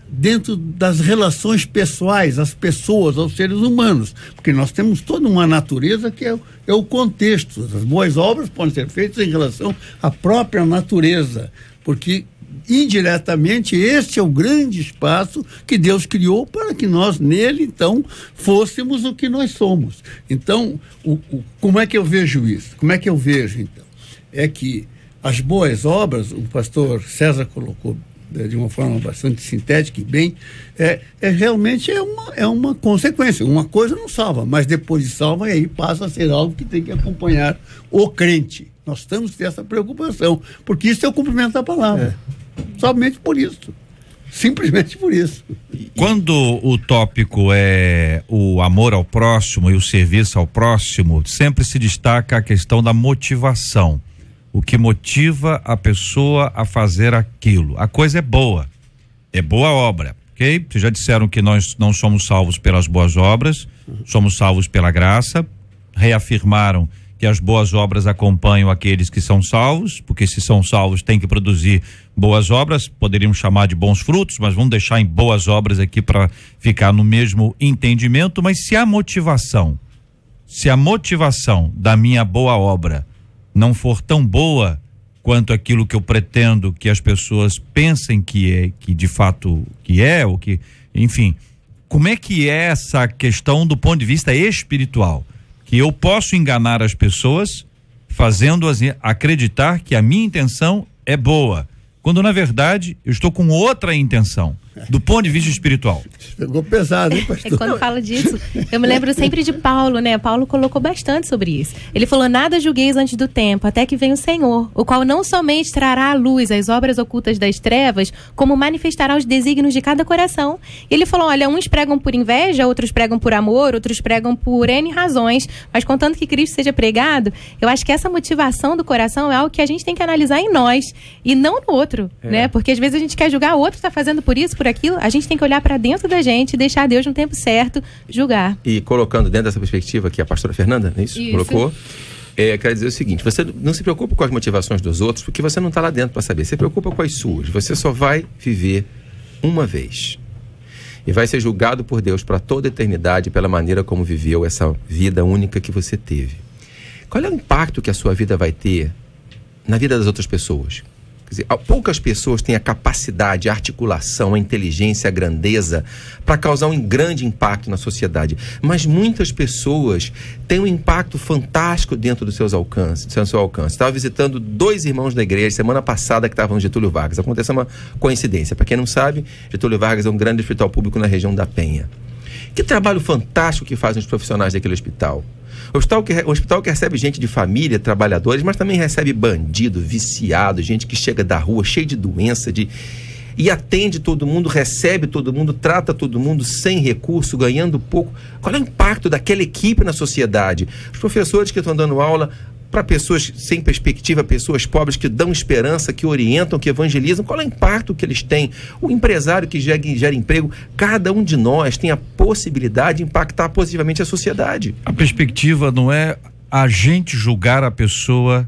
dentro das relações pessoais, às pessoas, aos seres humanos, porque nós temos toda uma natureza que é o contexto. As boas obras podem ser feitas em relação à própria natureza, porque indiretamente este é o grande espaço que Deus criou para que nós nele então fôssemos o que nós somos. Então, como é que eu vejo isso? Como é que eu vejo então? É que as boas obras, o pastor César colocou de uma forma bastante sintética e bem, realmente é uma consequência. Uma coisa não salva, mas depois de salva, aí passa a ser algo que tem que acompanhar o crente. Nós temos que ter essa preocupação, porque isso é o cumprimento da palavra. Somente por isso. Simplesmente por isso. Quando o tópico é o amor ao próximo e o serviço ao próximo, sempre se destaca a questão da motivação. O que motiva a pessoa a fazer aquilo. A coisa é boa obra, ok? Vocês já disseram que nós não somos salvos pelas boas obras, somos salvos pela graça. Reafirmaram que as boas obras acompanham aqueles que são salvos, porque se são salvos tem que produzir boas obras, poderíamos chamar de bons frutos, mas vamos deixar em boas obras aqui para ficar no mesmo entendimento. Mas se a motivação da minha boa obra não for tão boa quanto aquilo que eu pretendo que as pessoas pensem que de fato que é, ou que, enfim, como é que é essa questão do ponto de vista espiritual? Que eu posso enganar as pessoas fazendo-as acreditar que a minha intenção é boa, quando na verdade eu estou com outra intenção, do ponto de vista espiritual. Pegou pesado, hein, pastor? Quando fala disso, eu me lembro sempre de Paulo, né? Paulo colocou bastante sobre isso. Ele falou: nada julgueis antes do tempo, até que venha o Senhor, o qual não somente trará à luz as obras ocultas das trevas, como manifestará os desígnios de cada coração. E ele falou: olha, uns pregam por inveja, outros pregam por amor, outros pregam por N razões, mas contanto que Cristo seja pregado, eu acho que essa motivação do coração é algo que a gente tem que analisar em nós e não no outro, né? Porque às vezes a gente quer julgar o outro que está fazendo por isso, por aquilo. A gente tem que olhar para dentro da gente e deixar Deus no tempo certo julgar. E colocando dentro dessa perspectiva que a pastora Fernanda, não é isso? Colocou, quer dizer o seguinte: você não se preocupa com as motivações dos outros, porque você não está lá dentro para saber. Você se preocupa com as suas. Você só vai viver uma vez. E vai ser julgado por Deus para toda a eternidade pela maneira como viveu essa vida única que você teve. Qual é o impacto que a sua vida vai ter na vida das outras pessoas? Quer dizer, poucas pessoas têm a capacidade, a articulação, a inteligência, a grandeza para causar um grande impacto na sociedade. Mas muitas pessoas têm um impacto fantástico dentro do seu alcance. Estava visitando 2 irmãos da igreja semana passada que estavam no Getúlio Vargas. Aconteceu uma coincidência. Para quem não sabe, Getúlio Vargas é um grande hospital público na região da Penha. Que trabalho fantástico que fazem os profissionais daquele hospital. O hospital que recebe gente de família, trabalhadores, mas também recebe bandido, viciado, gente que chega da rua cheio de doença, e atende todo mundo, recebe todo mundo, trata todo mundo sem recurso, ganhando pouco. Qual é o impacto daquela equipe na sociedade? Os professores que estão dando aula para pessoas sem perspectiva, pessoas pobres que dão esperança, que orientam, que evangelizam, qual é o impacto que eles têm? O empresário que gera emprego, cada um de nós tem a possibilidade de impactar positivamente a sociedade. A perspectiva não é a gente julgar a pessoa,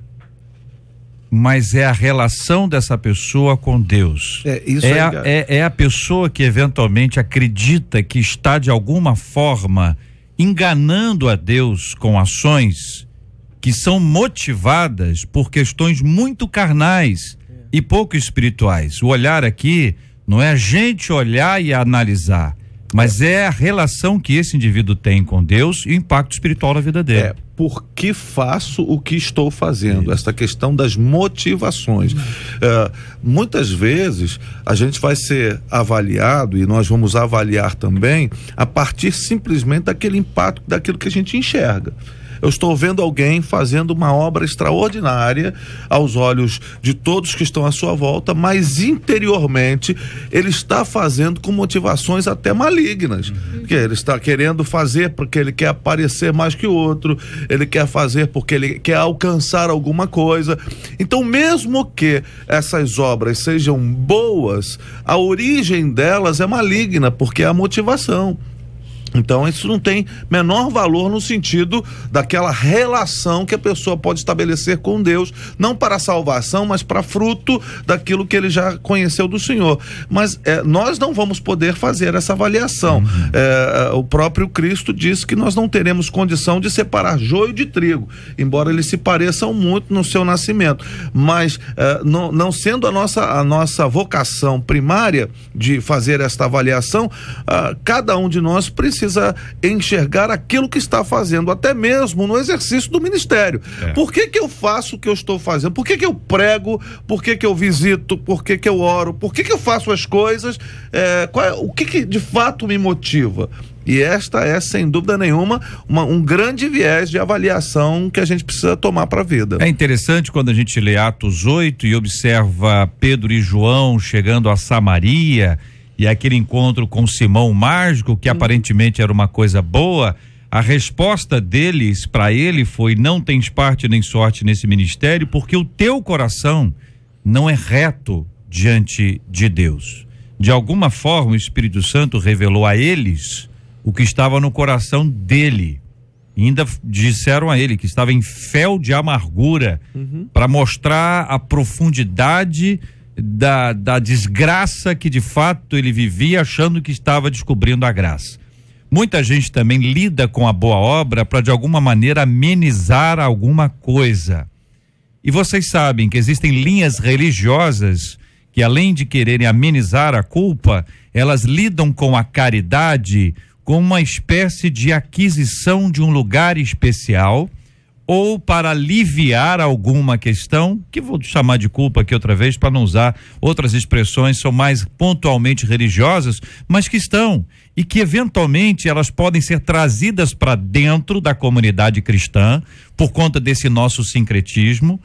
mas é a relação dessa pessoa com Deus. É a pessoa que eventualmente acredita que está de alguma forma enganando a Deus com ações que são motivadas por questões muito carnais e pouco espirituais. O olhar aqui não é a gente olhar e analisar, mas é a relação que esse indivíduo tem com Deus e o impacto espiritual na vida dele. Por que faço o que estou fazendo? Essa questão das motivações. Muitas vezes a gente vai ser avaliado, e nós vamos avaliar também, a partir simplesmente daquele impacto, daquilo que a gente enxerga. Eu estou vendo alguém fazendo uma obra extraordinária aos olhos de todos que estão à sua volta, mas interiormente ele está fazendo com motivações até malignas. Porque ele está querendo fazer porque ele quer aparecer mais que o outro, ele quer fazer porque ele quer alcançar alguma coisa. Então, mesmo que essas obras sejam boas, a origem delas é maligna, porque é a motivação. Então isso não tem menor valor no sentido daquela relação que a pessoa pode estabelecer com Deus, não para a salvação, mas para fruto daquilo que ele já conheceu do Senhor. Mas nós não vamos poder fazer essa avaliação. O próprio Cristo disse que nós não teremos condição de separar joio de trigo, embora eles se pareçam muito no seu nascimento. Mas não sendo a nossa vocação primária de fazer esta avaliação, cada um de nós precisa enxergar aquilo que está fazendo, até mesmo no exercício do ministério. Por que eu faço o que eu estou fazendo? Por que eu prego? Por que eu visito? Por que eu oro? Por que eu faço as coisas? O que de fato me motiva? E esta é, sem dúvida nenhuma, um grande viés de avaliação que a gente precisa tomar para a vida. É interessante quando a gente lê Atos 8 e observa Pedro e João chegando a Samaria, e aquele encontro com Simão Mágico, que aparentemente era uma coisa boa, a resposta deles para ele foi: não tens parte nem sorte nesse ministério, porque o teu coração não é reto diante de Deus. De alguma forma o Espírito Santo revelou a eles o que estava no coração dele. E ainda disseram a ele que estava em fel de amargura, para mostrar a profundidade da desgraça que de fato ele vivia, achando que estava descobrindo a graça. Muita gente também lida com a boa obra para de alguma maneira amenizar alguma coisa. E vocês sabem que existem linhas religiosas que, além de quererem amenizar a culpa, elas lidam com a caridade como uma espécie de aquisição de um lugar especial, ou para aliviar alguma questão, que vou chamar de culpa aqui outra vez, para não usar outras expressões, são mais pontualmente religiosas, mas que estão, e que eventualmente elas podem ser trazidas para dentro da comunidade cristã, por conta desse nosso sincretismo,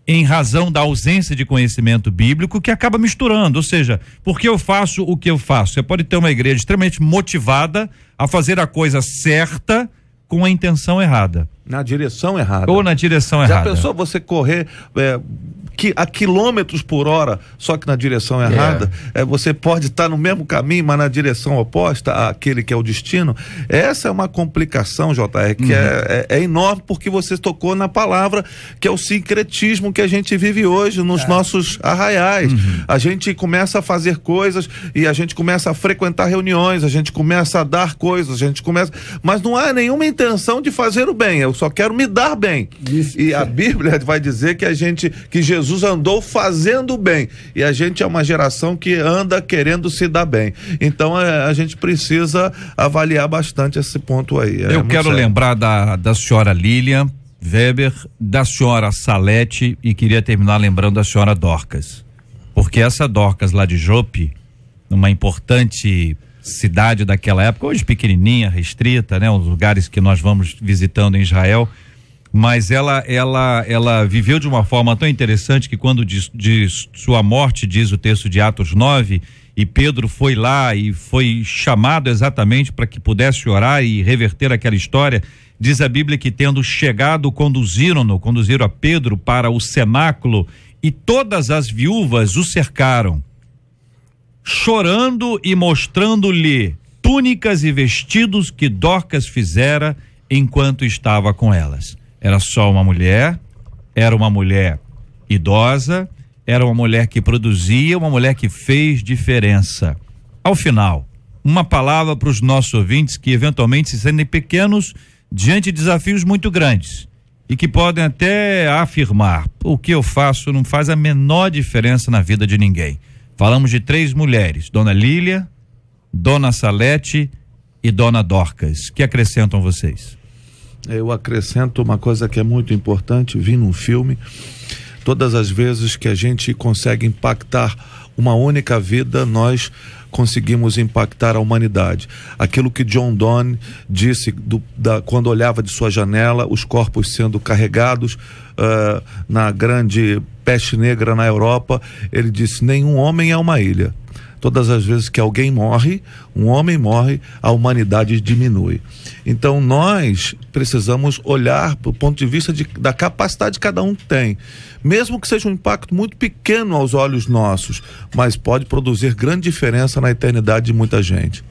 em razão da ausência de conhecimento bíblico, que acaba misturando, ou seja, porque eu faço o que eu faço? Você pode ter uma igreja extremamente motivada a fazer a coisa certa com a intenção errada. Na direção errada. Ou na direção Já errada. pensou você correr a quilômetros por hora, só que na direção errada? Você pode estar no mesmo caminho, mas na direção oposta àquele que é o destino. Essa é uma complicação, JR, que é enorme, porque você tocou na palavra, que é o sincretismo que a gente vive hoje nos nossos arraiais. A gente começa a fazer coisas e a gente começa a frequentar reuniões, a gente começa a dar coisas, a gente começa... Mas não há nenhuma intenção de fazer o bem, eu só quero me dar bem. E a Bíblia vai dizer que Jesus andou fazendo bem, e a gente é uma geração que anda querendo se dar bem. Então a gente precisa avaliar bastante esse ponto aí. Eu quero lembrar da senhora Lilian Weber, da senhora Salete, e queria terminar lembrando da senhora Dorcas, porque essa Dorcas lá de Jope, numa importante cidade daquela época, hoje pequenininha, restrita, né? Os lugares que nós vamos visitando em Israel, mas ela viveu de uma forma tão interessante que quando diz sua morte, diz o texto de Atos 9, e Pedro foi lá e foi chamado exatamente para que pudesse orar e reverter aquela história. Diz a Bíblia que, tendo chegado, conduziram a Pedro para o cenáculo, e todas as viúvas o cercaram, chorando e mostrando-lhe túnicas e vestidos que Dorcas fizera enquanto estava com elas. Era só uma mulher, era uma mulher idosa, era uma mulher que produzia, uma mulher que fez diferença. Ao final, uma palavra para os nossos ouvintes que eventualmente se sentem pequenos diante de desafios muito grandes e que podem até afirmar: o que eu faço não faz a menor diferença na vida de ninguém. Falamos de 3 mulheres, Dona Lília, Dona Salete e Dona Dorcas. Que acrescentam vocês? Eu acrescento uma coisa que é muito importante, vi num filme: todas as vezes que a gente consegue impactar uma única vida, nós conseguimos impactar a humanidade. Aquilo que John Donne disse quando olhava de sua janela, os corpos sendo carregados na grande peste negra na Europa, ele disse: nenhum homem é uma ilha. Todas as vezes que alguém morre, um homem morre, a humanidade diminui. Então nós precisamos olhar para o ponto de vista da capacidade que cada um tem. Mesmo que seja um impacto muito pequeno aos olhos nossos, mas pode produzir grande diferença na eternidade de muita gente.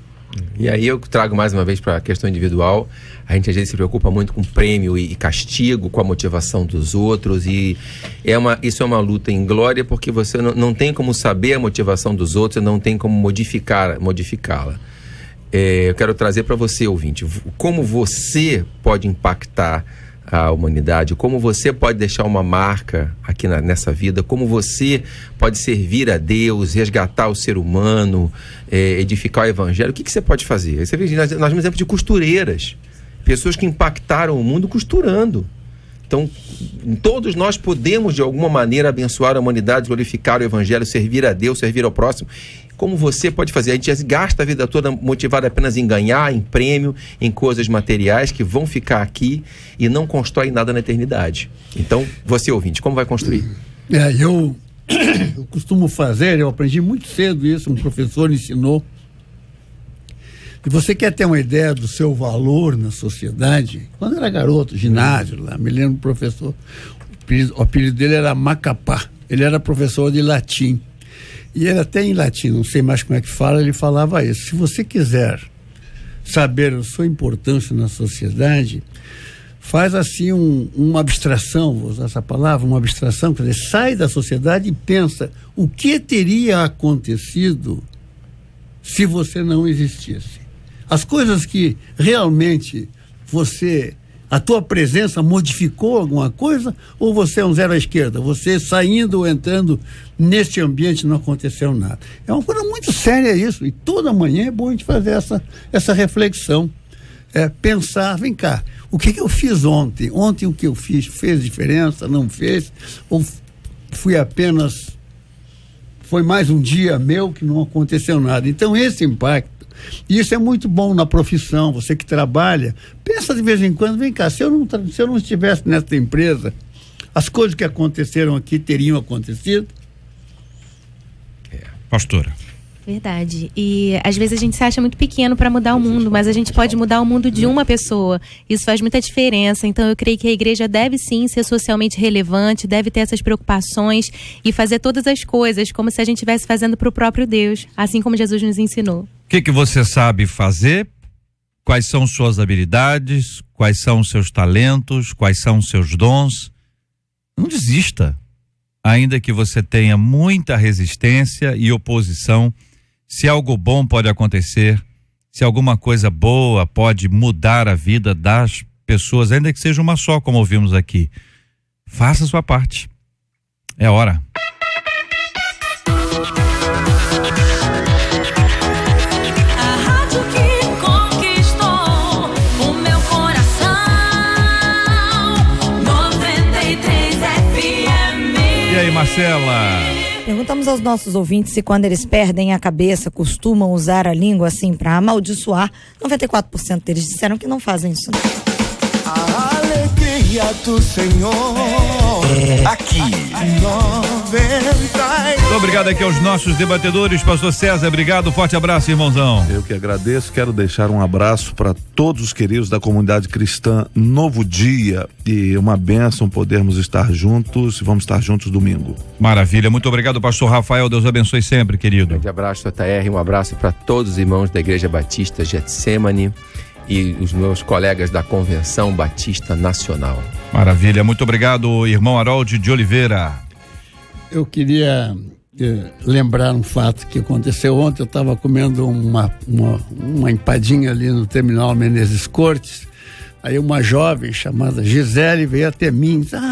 E aí eu trago mais uma vez para a questão individual. A gente às vezes se preocupa muito com prêmio e castigo, com a motivação dos outros, e isso é uma luta em glória, porque você não tem como saber a motivação dos outros, não tem como modificá-la. Eu quero trazer para você, ouvinte, como você pode impactar a humanidade, como você pode deixar uma marca aqui nessa vida, como você pode servir a Deus, resgatar o ser humano, edificar o evangelho. O que você pode fazer? Você vê, nós temos exemplo de costureiras, pessoas que impactaram o mundo costurando. Então, todos nós podemos de alguma maneira abençoar a humanidade, glorificar o evangelho, servir a Deus, servir ao próximo. Como você pode fazer? A gente gasta a vida toda motivado apenas em ganhar, em prêmio, em coisas materiais que vão ficar aqui e não constrói nada na eternidade. Então, você, ouvinte, como vai construir? Eu costumo fazer, eu aprendi muito cedo isso, um professor ensinou. E você quer ter uma ideia do seu valor na sociedade? Quando eu era garoto, ginásio, lá, me lembro do professor, o apelido dele era Macapá, ele era professor de latim. E ele até em latim, não sei mais como é que fala, ele falava isso: se você quiser saber a sua importância na sociedade, faz assim uma abstração, vou usar essa palavra, uma abstração, quer dizer, sai da sociedade e pensa o que teria acontecido se você não existisse. As coisas que realmente você A tua presença modificou alguma coisa ou você é um zero à esquerda? Você saindo ou entrando neste ambiente não aconteceu nada. É uma coisa muito séria isso, e toda manhã é bom a gente fazer essa reflexão. Pensar, vem cá, o que eu fiz ontem? Ontem o que eu fiz fez diferença, não fez? Ou foi mais um dia meu que não aconteceu nada? Então esse impacto, e isso é muito bom na profissão, você que trabalha, pensa de vez em quando, vem cá, se eu não estivesse nessa empresa, as coisas que aconteceram aqui teriam acontecido? Pastora. Verdade. E às vezes a gente se acha muito pequeno para mudar o mundo, mas a gente pode mudar o mundo de uma pessoa. Isso faz muita diferença. Então eu creio que a igreja deve sim ser socialmente relevante, deve ter essas preocupações e fazer todas as coisas como se a gente estivesse fazendo para o próprio Deus, assim como Jesus nos ensinou. O que você sabe fazer? Quais são suas habilidades? Quais são os seus talentos? Quais são os seus dons? Não desista. Ainda que você tenha muita resistência e oposição, se algo bom pode acontecer, se alguma coisa boa pode mudar a vida das pessoas, ainda que seja uma só, como ouvimos aqui, faça a sua parte. É hora. A rádio que conquistou o meu coração, 93 FM. E aí, Marcela? Perguntamos aos nossos ouvintes se quando eles perdem a cabeça costumam usar a língua assim para amaldiçoar. 94% deles disseram que não fazem isso. A alegria do Senhor Aqui. 90. Muito obrigado aqui aos nossos debatedores. Pastor César, obrigado. Forte abraço, irmãozão. Eu que agradeço, quero deixar um abraço para todos os queridos da comunidade cristã Novo Dia, e uma bênção podermos estar juntos, vamos estar juntos domingo. Maravilha, muito obrigado, pastor Rafael, Deus abençoe sempre, querido. Grande abraço, JR, um abraço para todos os irmãos da Igreja Batista Getsemane e os meus colegas da Convenção Batista Nacional. Maravilha, muito obrigado, irmão Harold de Oliveira. Eu queria lembrar um fato que aconteceu ontem. Eu estava comendo uma empadinha ali no terminal Menezes Cortes. Aí uma jovem chamada Gisele veio até mim e disse: eu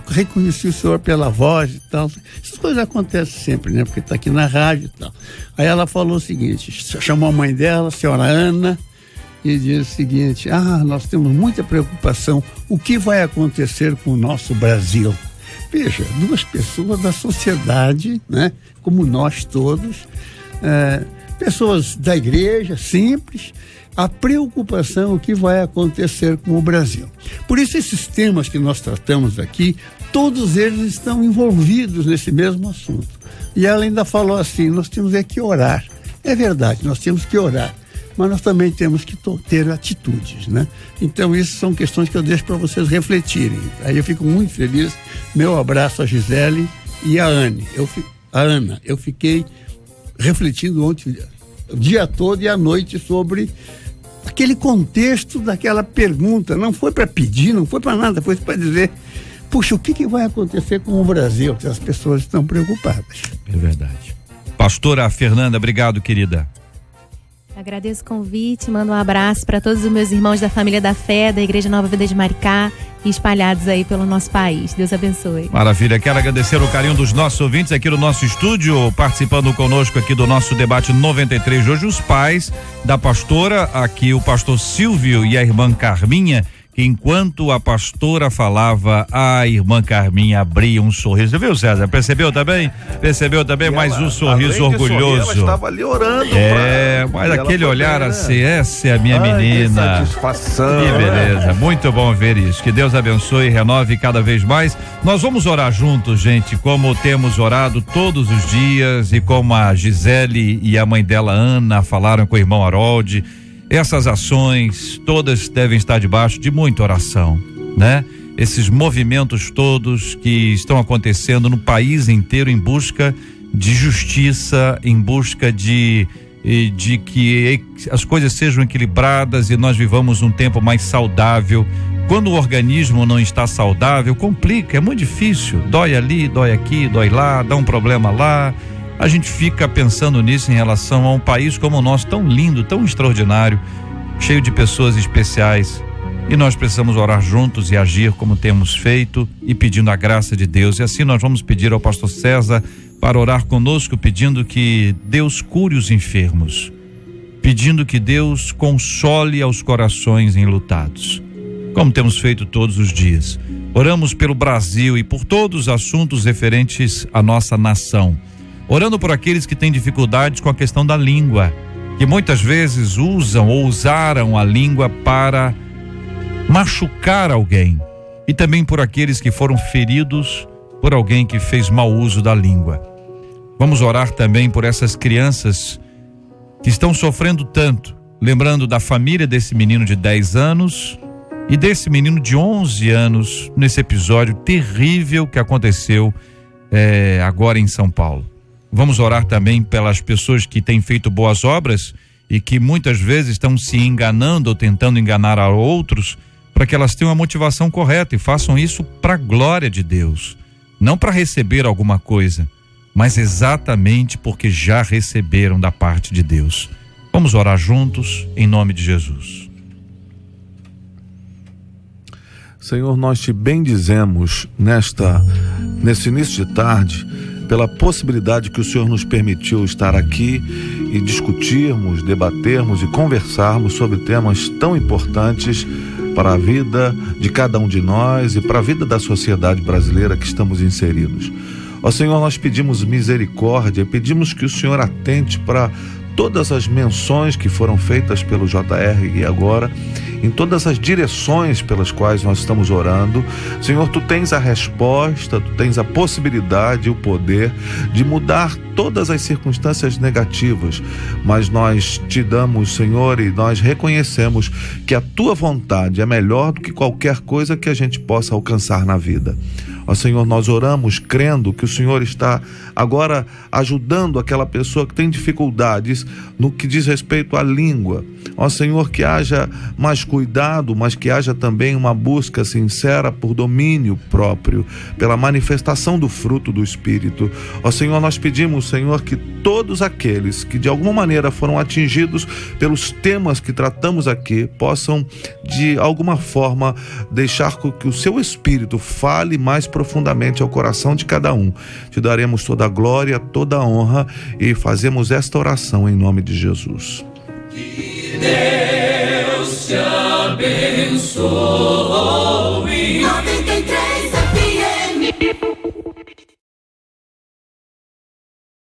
reconheci o senhor pela voz e tal. Essas coisas acontecem sempre, né? Porque está aqui na rádio e tal. Aí ela falou o seguinte, chamou a mãe dela, a senhora Ana, e disse o seguinte: nós temos muita preocupação, o que vai acontecer com o nosso Brasil? Veja, duas pessoas da sociedade, né? Como nós todos, pessoas da igreja, simples, a preocupação, o que vai acontecer com o Brasil. Por isso esses temas que nós tratamos aqui, todos eles estão envolvidos nesse mesmo assunto. E ela ainda falou assim: nós temos que orar. É verdade, nós temos que orar, mas nós também temos que ter atitudes, né? Então, isso são questões que eu deixo para vocês refletirem. Aí eu fico muito feliz. Meu abraço a Gisele e a Ana. Eu fiquei refletindo ontem, o dia todo e à noite, sobre aquele contexto daquela pergunta. Não foi para pedir, não foi para nada, foi para dizer: puxa, o que vai acontecer com o Brasil? Que as pessoas estão preocupadas. É verdade. Pastora Fernanda, obrigado, querida. Agradeço o convite, mando um abraço para todos os meus irmãos da família da fé, da Igreja Nova Vida de Maricá, e espalhados aí pelo nosso país. Deus abençoe. Maravilha, quero agradecer o carinho dos nossos ouvintes aqui no nosso estúdio, participando conosco aqui do nosso debate 93 de hoje, os pais da pastora, aqui o pastor Silvio e a irmã Carminha, que enquanto a pastora falava, a irmã Carminha abria um sorriso. Você viu, César? Percebeu também? Mais um sorriso orgulhoso. Ela estava ali orando. Mas aquele olhar assim, essa é a minha menina. Que satisfação. Que beleza, muito bom ver isso. Que Deus abençoe e renove cada vez mais. Nós vamos orar juntos, gente, como temos orado todos os dias e como a Gisele e a mãe dela, Ana, falaram com o irmão Harold. Essas ações todas devem estar debaixo de muita oração, né? Esses movimentos todos que estão acontecendo no país inteiro em busca de justiça, em busca de que as coisas sejam equilibradas e nós vivamos um tempo mais saudável. Quando o organismo não está saudável, complica, é muito difícil. Dói ali, dói aqui, dói lá, dá um problema lá. A gente fica pensando nisso em relação a um país como o nosso, tão lindo, tão extraordinário, cheio de pessoas especiais. E nós precisamos orar juntos e agir como temos feito e pedindo a graça de Deus. E assim nós vamos pedir ao pastor César para orar conosco, pedindo que Deus cure os enfermos, pedindo que Deus console aos corações enlutados, como temos feito todos os dias. Oramos pelo Brasil e por todos os assuntos referentes à nossa nação, orando por aqueles que têm dificuldades com a questão da língua, que muitas vezes usam ou usaram a língua para machucar alguém, e também por aqueles que foram feridos por alguém que fez mau uso da língua. Vamos orar também por essas crianças que estão sofrendo tanto, lembrando da família desse menino de 10 anos e desse menino de 11 anos nesse episódio terrível que aconteceu agora em São Paulo. Vamos orar também pelas pessoas que têm feito boas obras e que muitas vezes estão se enganando ou tentando enganar a outros, para que elas tenham a motivação correta e façam isso para a glória de Deus, não para receber alguma coisa, mas exatamente porque já receberam da parte de Deus. Vamos orar juntos em nome de Jesus. Senhor, nós te bendizemos nesse início de tarde pela possibilidade que o Senhor nos permitiu estar aqui e discutirmos, debatermos e conversarmos sobre temas tão importantes para a vida de cada um de nós e para a vida da sociedade brasileira que estamos inseridos. Ó Senhor, nós pedimos misericórdia, pedimos que o Senhor atente para todas as menções que foram feitas pelo JR e agora, em todas as direções pelas quais nós estamos orando. Senhor, tu tens a resposta, tu tens a possibilidade e o poder de mudar todas as circunstâncias negativas, mas nós te damos, Senhor, e nós reconhecemos que a tua vontade é melhor do que qualquer coisa que a gente possa alcançar na vida. Ó Senhor, nós oramos crendo que o Senhor está agora ajudando aquela pessoa que tem dificuldades no que diz respeito à língua. Ó Senhor, que haja mais cuidado, mas que haja também uma busca sincera por domínio próprio, pela manifestação do fruto do Espírito. Ó Senhor, nós pedimos, Senhor, que todos aqueles que de alguma maneira foram atingidos pelos temas que tratamos aqui possam de alguma forma deixar que o seu Espírito fale mais profundamente ao coração de cada um. Te daremos toda a glória, toda a honra e fazemos esta oração em nome de Jesus. Que Deus te abençoe.